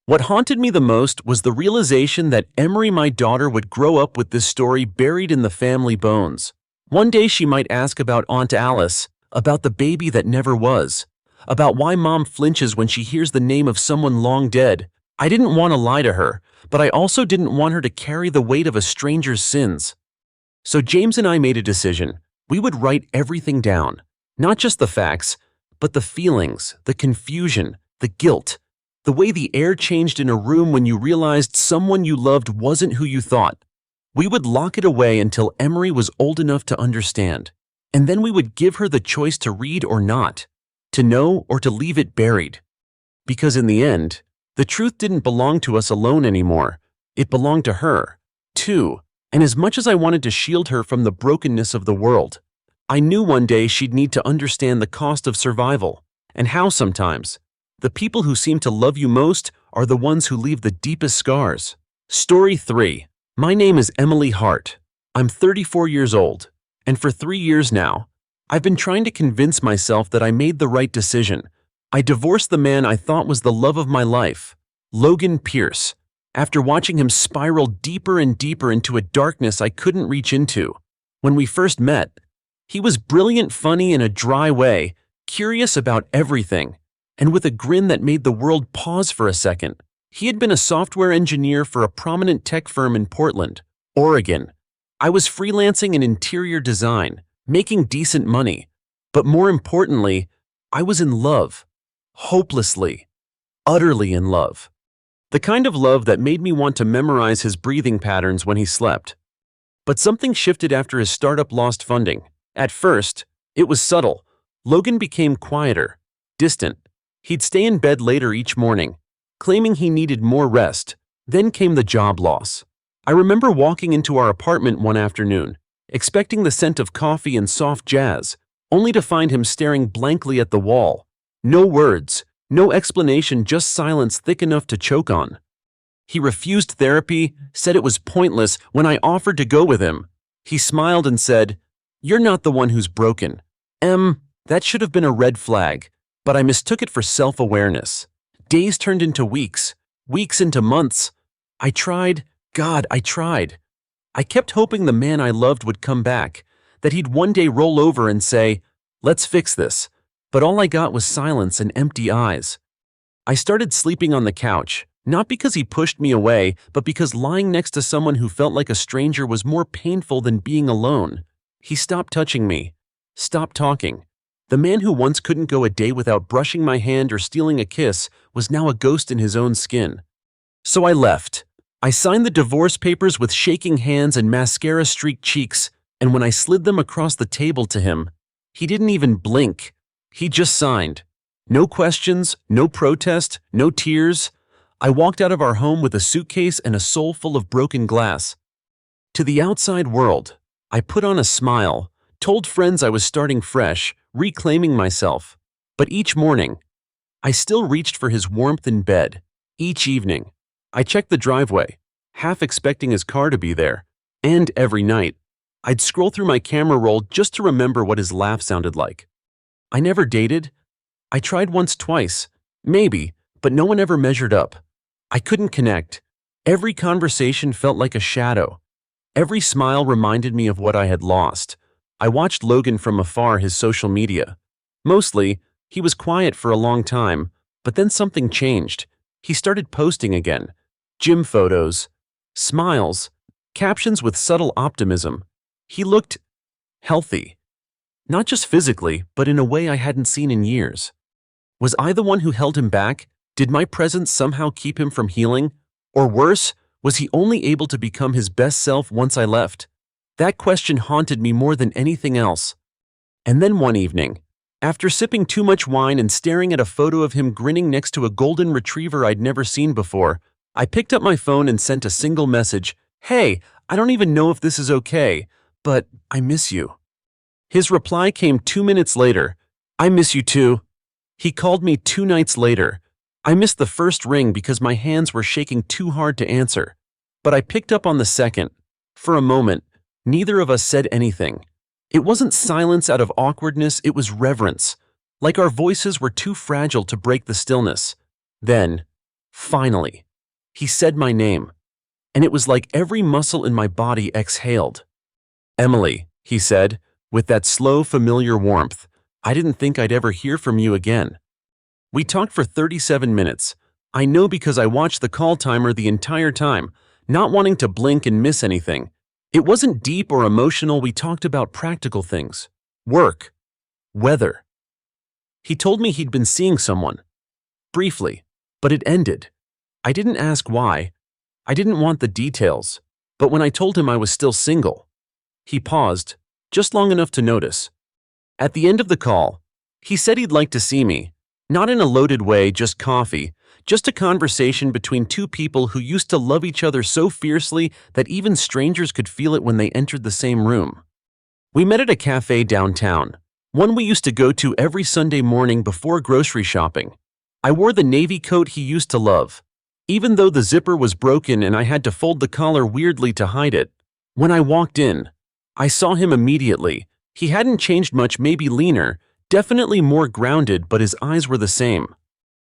What haunted me the most was the realization that Emery, my daughter, would grow up with this story buried in the family bones. One day she might ask about Aunt Alice, about the baby that never was, about why Mom flinches when she hears the name of someone long dead. I didn't want to lie to her, but I also didn't want her to carry the weight of a stranger's sins. So James and I made a decision. We would write everything down, not just the facts, but the feelings, the confusion, the guilt, the way the air changed in a room when you realized someone you loved wasn't who you thought. We would lock it away until Emery was old enough to understand, and then we would give her the choice to read or not, to know or to leave it buried. Because in the end, the truth didn't belong to us alone anymore. It belonged to her, too. And as much as I wanted to shield her from the brokenness of the world, I knew one day she'd need to understand the cost of survival, and how sometimes the people who seem to love you most are the ones who leave the deepest scars. Story 3. My name is Emily Hart. I'm 34 years old, and for 3 years now, I've been trying to convince myself that I made the right decision. I divorced the man I thought was the love of my life, Logan Pierce, after watching him spiral deeper and deeper into a darkness I couldn't reach into. When we first met, he was brilliant, funny in a dry way, curious about everything, and with a grin that made the world pause for a second. He had been a software engineer for a prominent tech firm in Portland, Oregon. I was freelancing in interior design, making decent money, but more importantly, I was in love. Hopelessly, utterly in love. The kind of love that made me want to memorize his breathing patterns when he slept. But something shifted after his startup lost funding. At first, it was subtle. Logan became quieter, distant. He'd stay in bed later each morning, claiming he needed more rest. Then came the job loss. I remember walking into our apartment one afternoon, expecting the scent of coffee and soft jazz, only to find him staring blankly at the wall. No words, no explanation, just silence thick enough to choke on. He refused therapy, said it was pointless. When I offered to go with him, he smiled and said, "You're not the one who's broken." That should have been a red flag, but I mistook it for self-awareness. Days turned into weeks, weeks into months. I tried. God, I tried. I kept hoping the man I loved would come back, that he'd one day roll over and say, Let's fix this. But all I got was silence and empty eyes. I started sleeping on the couch, not because he pushed me away, but because lying next to someone who felt like a stranger was more painful than being alone. He stopped touching me, stopped talking. The man who once couldn't go a day without brushing my hand or stealing a kiss was now a ghost in his own skin. So I left. I signed the divorce papers with shaking hands and mascara-streaked cheeks, and when I slid them across the table to him, he didn't even blink. He just signed. No questions, no protest, no tears. I walked out of our home with a suitcase and a soul full of broken glass. To the outside world, I put on a smile, told friends I was starting fresh, reclaiming myself. But each morning, I still reached for his warmth in bed. Each evening, I checked the driveway, half expecting his car to be there. And every night, I'd scroll through my camera roll just to remember what his laugh sounded like. I never dated. I tried once, twice, maybe, but no one ever measured up. I couldn't connect. Every conversation felt like a shadow. Every smile reminded me of what I had lost. I watched Logan from afar, his social media. Mostly, he was quiet for a long time, but then something changed. He started posting again. Gym photos, smiles, captions with subtle optimism. He looked healthy. Not just physically, but in a way I hadn't seen in years. Was I the one who held him back? Did my presence somehow keep him from healing? Or worse, was he only able to become his best self once I left? That question haunted me more than anything else. And then one evening, after sipping too much wine and staring at a photo of him grinning next to a golden retriever I'd never seen before, I picked up my phone and sent a single message. "Hey, I don't even know if this is okay, but I miss you." His reply came 2 minutes later. "I miss you too." He called me 2 nights later. I missed the first ring because my hands were shaking too hard to answer. But I picked up on the second. For a moment, neither of us said anything. It wasn't silence out of awkwardness, it was reverence. Like our voices were too fragile to break the stillness. Then, finally, he said my name. And it was like every muscle in my body exhaled. "Emily," he said, with that slow, familiar warmth. "I didn't think I'd ever hear from you again." We talked for 37 minutes. I know because I watched the call timer the entire time, not wanting to blink and miss anything. It wasn't deep or emotional, we talked about practical things. Work. Weather. He told me he'd been seeing someone. Briefly. But it ended. I didn't ask why. I didn't want the details. But when I told him I was still single, he paused, just long enough to notice. At the end of the call, he said he'd like to see me. Not in a loaded way, just coffee. Just a conversation between two people who used to love each other so fiercely that even strangers could feel it when they entered the same room. We met at a cafe downtown, one we used to go to every Sunday morning before grocery shopping. I wore the navy coat he used to love, even though the zipper was broken and I had to fold the collar weirdly to hide it. When I walked in, I saw him immediately. He hadn't changed much, maybe leaner, definitely more grounded, but his eyes were the same.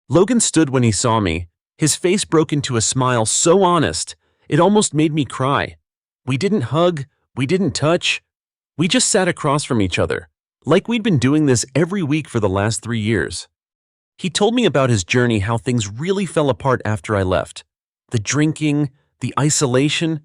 Logan stood when he saw me. His face broke into a smile so honest, it almost made me cry. We didn't hug, we didn't touch. We just sat across from each other, like we'd been doing this every week for the last 3 years. He told me about his journey, how things really fell apart after I left. The drinking, the isolation.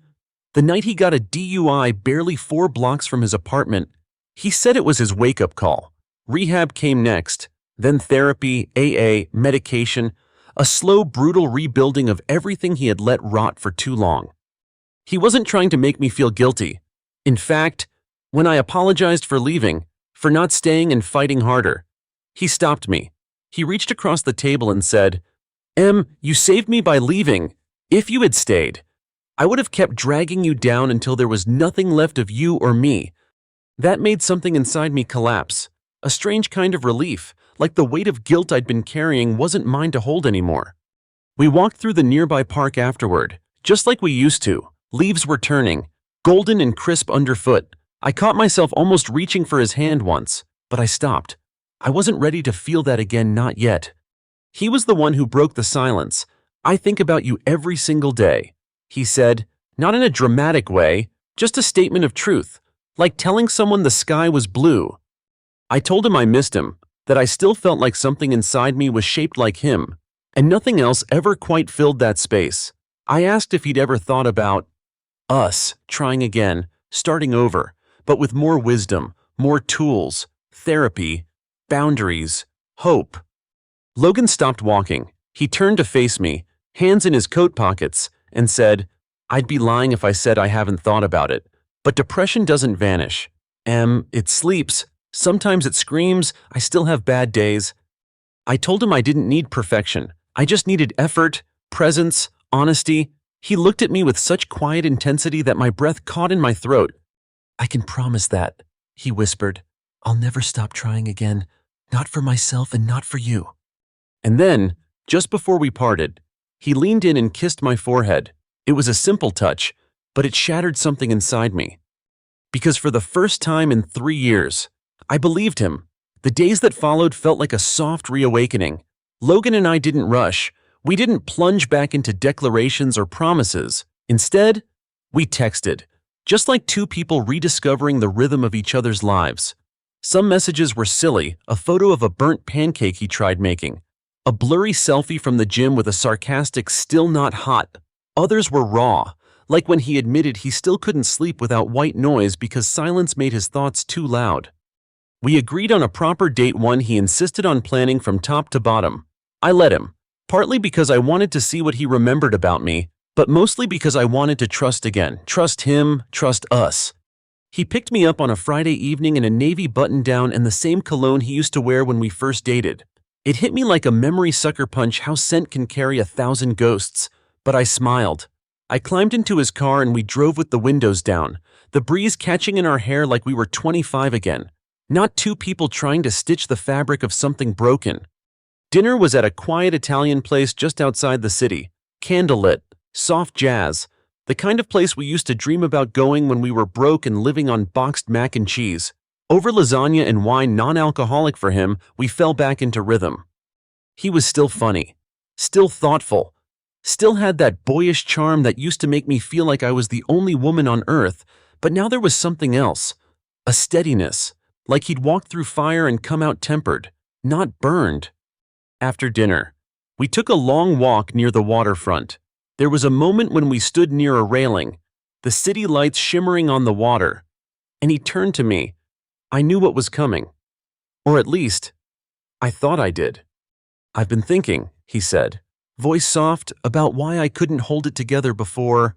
The night he got a DUI barely 4 blocks from his apartment, he said it was his wake-up call. Rehab came next. Then therapy, AA, medication, a slow, brutal rebuilding of everything he had let rot for too long. He wasn't trying to make me feel guilty. In fact, when I apologized for leaving, for not staying and fighting harder, he stopped me. He reached across the table and said, "Em, you saved me by leaving. If you had stayed, I would have kept dragging you down until there was nothing left of you or me." That made something inside me collapse, a strange kind of relief. Like the weight of guilt I'd been carrying wasn't mine to hold anymore. We walked through the nearby park afterward, just like we used to. Leaves were turning, golden and crisp underfoot. I caught myself almost reaching for his hand once, but I stopped. I wasn't ready to feel that again, not yet. He was the one who broke the silence. "I think about you every single day," he said, not in a dramatic way, just a statement of truth, like telling someone the sky was blue. I told him I missed him, that I still felt like something inside me was shaped like him, and nothing else ever quite filled that space. I asked if he'd ever thought about us trying again, starting over, but with more wisdom, more tools, therapy, boundaries, hope. Logan stopped walking. He turned to face me, hands in his coat pockets, and said, "I'd be lying if I said I haven't thought about it. But depression doesn't vanish. It sleeps. Sometimes it screams. I still have bad days." I told him I didn't need perfection. I just needed effort, presence, honesty. He looked at me with such quiet intensity that my breath caught in my throat. "I can promise that," he whispered. "I'll never stop trying again. Not for myself and not for you." And then, just before we parted, he leaned in and kissed my forehead. It was a simple touch, but it shattered something inside me. Because for the first time in 3 years, I believed him. The days that followed felt like a soft reawakening. Logan and I didn't rush. We didn't plunge back into declarations or promises. Instead, we texted, just like two people rediscovering the rhythm of each other's lives. Some messages were silly, a photo of a burnt pancake he tried making, a blurry selfie from the gym with a sarcastic "still not hot." Others were raw, like when he admitted he still couldn't sleep without white noise because silence made his thoughts too loud. We agreed on a proper date, one he insisted on planning from top to bottom. I let him, partly because I wanted to see what he remembered about me, but mostly because I wanted to trust again. Trust him, trust us. He picked me up on a Friday evening in a navy button-down and the same cologne he used to wear when we first dated. It hit me like a memory sucker punch how scent can carry 1,000 ghosts, but I smiled. I climbed into his car and we drove with the windows down, the breeze catching in our hair like we were 25 again, not two people trying to stitch the fabric of something broken. Dinner was at a quiet Italian place just outside the city, candlelit, soft jazz, the kind of place we used to dream about going when we were broke and living on boxed mac and cheese. Over lasagna and wine non-alcoholic for him, we fell back into rhythm. He was still funny, still thoughtful, still had that boyish charm that used to make me feel like I was the only woman on earth, but now there was something else, a steadiness, like he'd walked through fire and come out tempered, not burned. After dinner, we took a long walk near the waterfront. There was a moment when we stood near a railing, the city lights shimmering on the water, and he turned to me. I knew what was coming. Or at least, I thought I did. "I've been thinking," he said, voice soft, about why I couldn't hold it together before.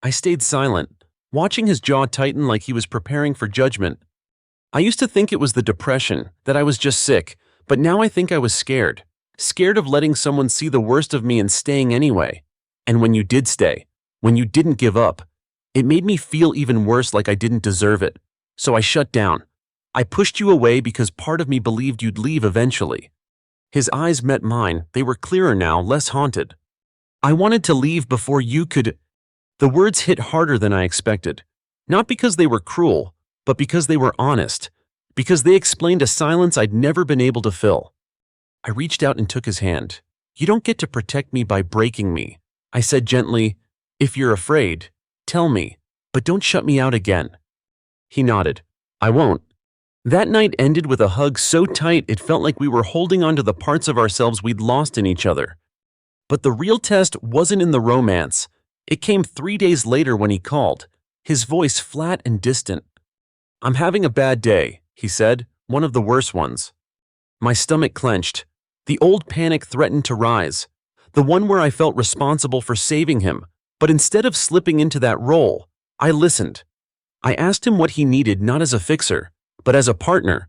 I stayed silent, watching his jaw tighten like he was preparing for judgment. I used to think it was the depression, that I was just sick, but now I think I was scared. Scared of letting someone see the worst of me and staying anyway. And when you did stay, when you didn't give up, it made me feel even worse, like I didn't deserve it. So I shut down. I pushed you away because part of me believed you'd leave eventually. His eyes met mine. They were clearer now, less haunted. "I wanted to leave before you could." The words hit harder than I expected. Not because they were cruel, but because they were honest. Because they explained a silence I'd never been able to fill. I reached out and took his hand. "You don't get to protect me by breaking me," I said gently. "If you're afraid, tell me, but don't shut me out again." He nodded. "I won't." That night ended with a hug so tight it felt like we were holding onto the parts of ourselves we'd lost in each other. But the real test wasn't in the romance. It came 3 days later when he called, his voice flat and distant. "I'm having a bad day," he said, "one of the worst ones." My stomach clenched. The old panic threatened to rise, the one where I felt responsible for saving him. But instead of slipping into that role, I listened. I asked him what he needed, not as a fixer, but as a partner.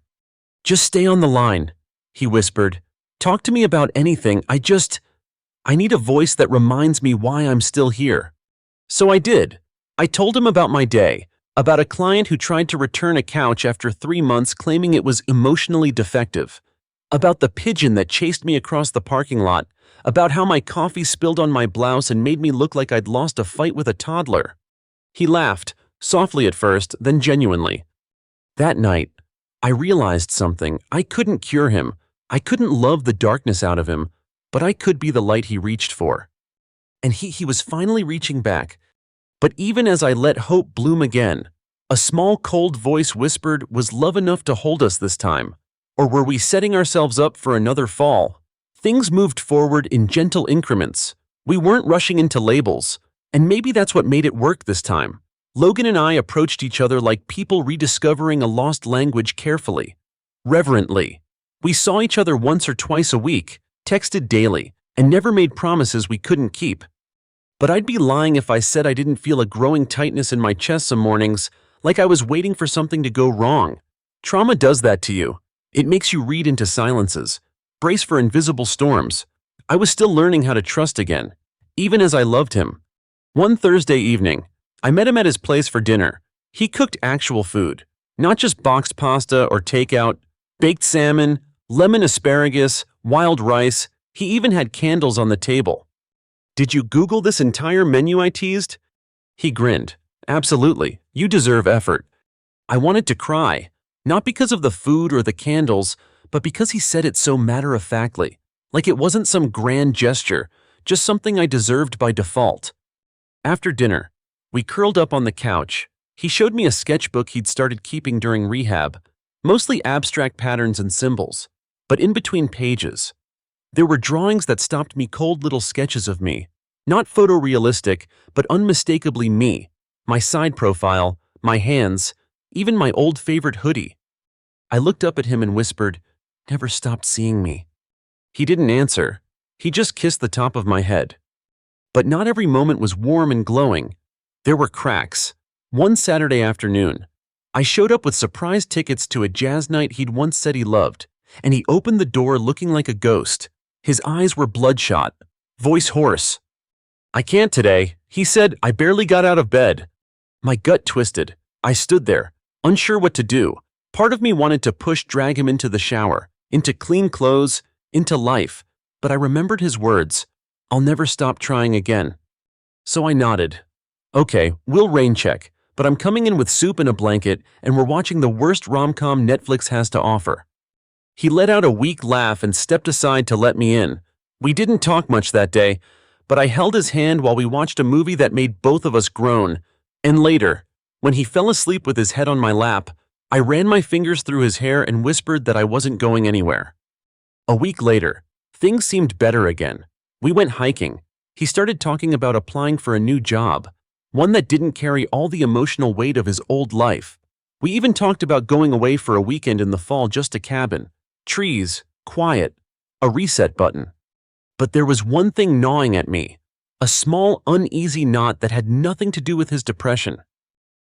"Just stay on the line," he whispered. "Talk to me about anything. I need a voice that reminds me why I'm still here." So I did. I told him about my day, about a client who tried to return a couch after 3 months claiming it was emotionally defective, about the pigeon that chased me across the parking lot, about how my coffee spilled on my blouse and made me look like I'd lost a fight with a toddler. He laughed, softly at first, then genuinely. That night, I realized something. I couldn't cure him. I couldn't love the darkness out of him, but I could be the light he reached for. And he was finally reaching back. But even as I let hope bloom again, A small, cold voice whispered, "Was love enough to hold us this time? Or were we setting ourselves up for another fall?" Things moved forward in gentle increments. We weren't rushing into labels, and maybe that's what made it work this time. Logan and I approached each other like people rediscovering a lost language, carefully, reverently. We saw each other once or twice a week, texted daily, and never made promises we couldn't keep. But I'd be lying if I said I didn't feel a growing tightness in my chest some mornings, like I was waiting for something to go wrong. Trauma does that to you. It makes you read into silences, brace for invisible storms. I was still learning how to trust again, even as I loved him. One Thursday evening, I met him at his place for dinner. He cooked actual food, not just boxed pasta or takeout, baked salmon, lemon asparagus, wild rice. He even had candles on the table. "Did you Google this entire menu?" I teased. He grinned. "Absolutely. You deserve effort." I wanted to cry, not because of the food or the candles, but because he said it so matter-of-factly, like it wasn't some grand gesture, just something I deserved by default. After dinner, we curled up on the couch. He showed me a sketchbook he'd started keeping during rehab, mostly abstract patterns and symbols. But in between pages, there were drawings that stopped me, cold little sketches of me. Not photorealistic, but unmistakably me. My side profile, my hands, even my old favorite hoodie. I looked up at him and whispered, "Never stopped seeing me." He didn't answer. He just kissed the top of my head. But not every moment was warm and glowing. There were cracks. One Saturday afternoon, I showed up with surprise tickets to a jazz night he'd once said he loved, and he opened the door looking like a ghost. His eyes were bloodshot, voice hoarse. "I can't today," he said. "I barely got out of bed." My gut twisted. I stood there, unsure what to do. Part of me wanted to drag him into the shower, into clean clothes, into life. But I remembered his words, "I'll never stop trying again." So I nodded. "Okay, we'll rain check, but I'm coming in with soup and a blanket, and we're watching the worst rom-com Netflix has to offer." He let out a weak laugh and stepped aside to let me in. We didn't talk much that day, but I held his hand while we watched a movie that made both of us groan. And later, when he fell asleep with his head on my lap, I ran my fingers through his hair and whispered that I wasn't going anywhere. A week later, things seemed better again. We went hiking. He started talking about applying for a new job, one that didn't carry all the emotional weight of his old life. We even talked about going away for a weekend in the fall, just a cabin, trees, quiet, a reset button. But there was one thing gnawing at me, a small, uneasy knot that had nothing to do with his depression.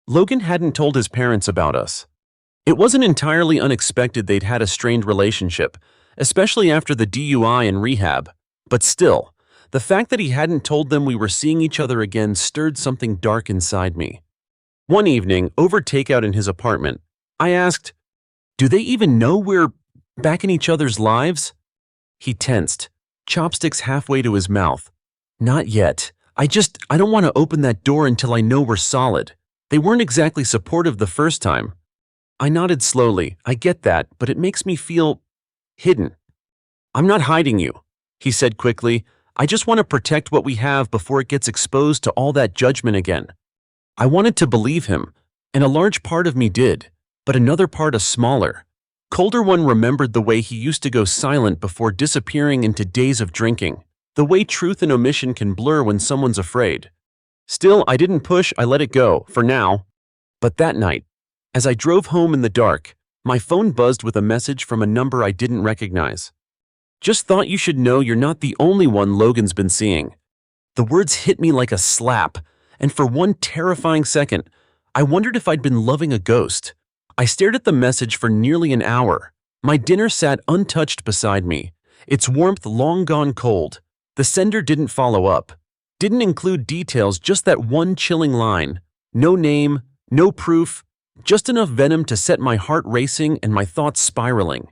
Logan hadn't told his parents about us. It wasn't entirely unexpected they'd had a strained relationship, especially after the DUI and rehab. But still, the fact that he hadn't told them we were seeing each other again stirred something dark inside me. One evening, over takeout in his apartment, I asked, "Do they even know we're back in each other's lives?" He tensed, chopsticks halfway to his mouth. "Not yet. I don't want to open that door until I know we're solid. They weren't exactly supportive the first time." I nodded slowly. "I get that, but it makes me feel hidden." "I'm not hiding you," he said quickly. "I just want to protect what we have before it gets exposed to all that judgment again." I wanted to believe him, and a large part of me did, but another part, a smaller, colder one, remembered the way he used to go silent before disappearing into days of drinking, the way truth and omission can blur when someone's afraid. Still, I didn't push, I let it go, for now. But that night, as I drove home in the dark, my phone buzzed with a message from a number I didn't recognize. "Just thought you should know you're not the only one Logan's been seeing." The words hit me like a slap, and for one terrifying second, I wondered if I'd been loving a ghost. I stared at the message for nearly an hour. My dinner sat untouched beside me, its warmth long gone cold. The sender didn't follow up, didn't include details, just that one chilling line. No name, no proof, just enough venom to set my heart racing and my thoughts spiraling.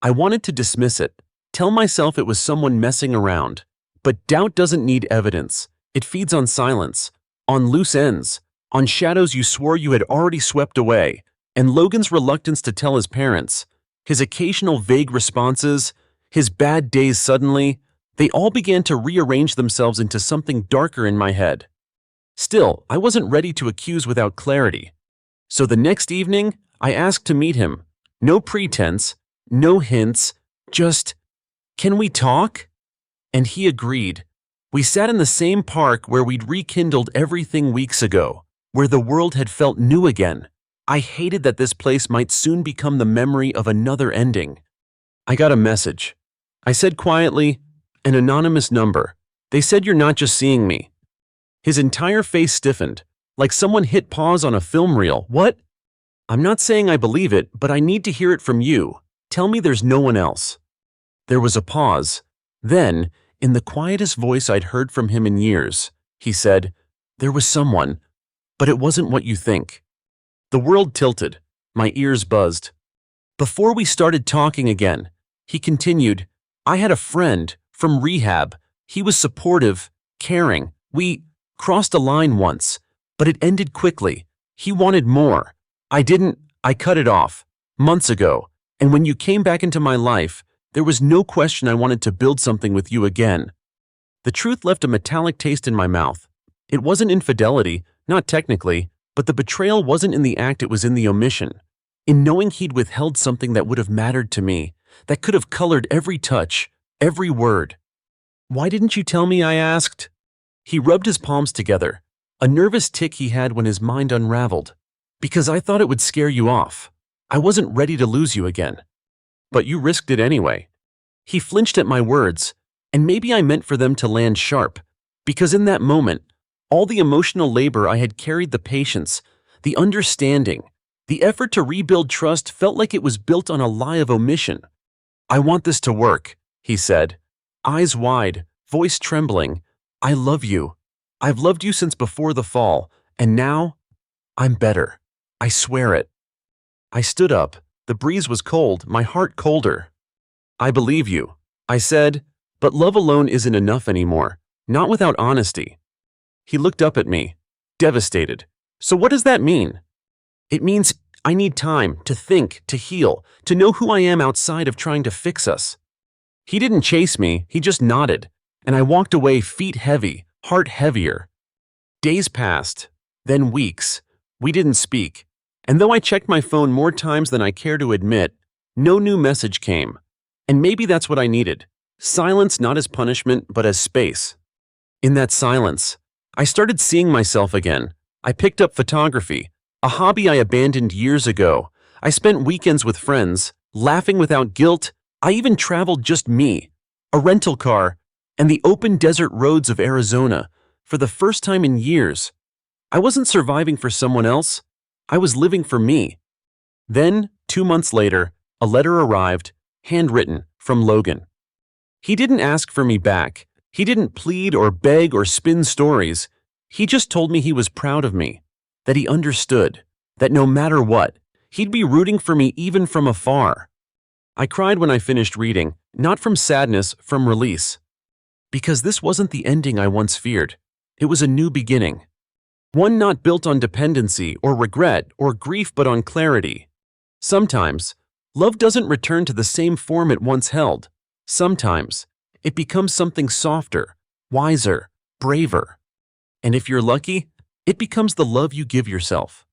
I wanted to dismiss it, tell myself it was someone messing around. But doubt doesn't need evidence. It feeds on silence, on loose ends, on shadows you swore you had already swept away. And Logan's reluctance to tell his parents, his occasional vague responses, his bad days suddenly, they all began to rearrange themselves into something darker in my head. Still, I wasn't ready to accuse without clarity. So the next evening, I asked to meet him. No pretense, no hints, just, "Can we talk?" And he agreed. We sat in the same park where we'd rekindled everything weeks ago, where the world had felt new again. I hated that this place might soon become the memory of another ending. I got a message. I said quietly, "An anonymous number. They said you're not just seeing me." His entire face stiffened, like someone hit pause on a film reel. "What?" "I'm not saying I believe it, but I need to hear it from you. Tell me there's no one else." There was a pause. Then, in the quietest voice I'd heard from him in years, he said, "There was someone, but it wasn't what you think." The world tilted. My ears buzzed. Before we started talking again, he continued, "I had a friend from rehab. He was supportive, caring. We crossed a line once, but it ended quickly. He wanted more. I cut it off months ago. And when you came back into my life, there was no question I wanted to build something with you again." The truth left a metallic taste in my mouth. It wasn't infidelity, not technically, but the betrayal wasn't in the act, it was in the omission. In knowing he'd withheld something that would have mattered to me, that could have colored every touch, every word. "Why didn't you tell me?" I asked. He rubbed his palms together, a nervous tic he had when his mind unraveled. "Because I thought it would scare you off. I wasn't ready to lose you again." "But you risked it anyway." He flinched at my words, and maybe I meant for them to land sharp, because in that moment, all the emotional labor I had carried, the patience, the understanding, the effort to rebuild trust felt like it was built on a lie of omission. "I want this to work," he said, eyes wide, voice trembling. "I love you. I've loved you since before the fall, and now, I'm better. I swear it." I stood up. The breeze was cold, my heart colder. "I believe you," I said, "but love alone isn't enough anymore, not without honesty." He looked up at me, devastated. "So what does that mean?" "It means I need time to think, to heal, to know who I am outside of trying to fix us." He didn't chase me, he just nodded, and I walked away, feet heavy, heart heavier. Days passed, then weeks. We didn't speak, and though I checked my phone more times than I care to admit, no new message came. And maybe that's what I needed. Silence, not as punishment, but as space. In that silence, I started seeing myself again. I picked up photography, a hobby I abandoned years ago. I spent weekends with friends, laughing without guilt. I even traveled just me, a rental car, and the open desert roads of Arizona for the first time in years. I wasn't surviving for someone else. I was living for me. Then, 2 months later, a letter arrived, handwritten, from Logan. He didn't ask for me back. He didn't plead or beg or spin stories. He just told me he was proud of me, that he understood, that no matter what, he'd be rooting for me even from afar. I cried when I finished reading, not from sadness, from release. Because this wasn't the ending I once feared. It was a new beginning. One not built on dependency or regret or grief but on clarity. Sometimes, love doesn't return to the same form it once held. Sometimes, it becomes something softer, wiser, braver. And if you're lucky, it becomes the love you give yourself.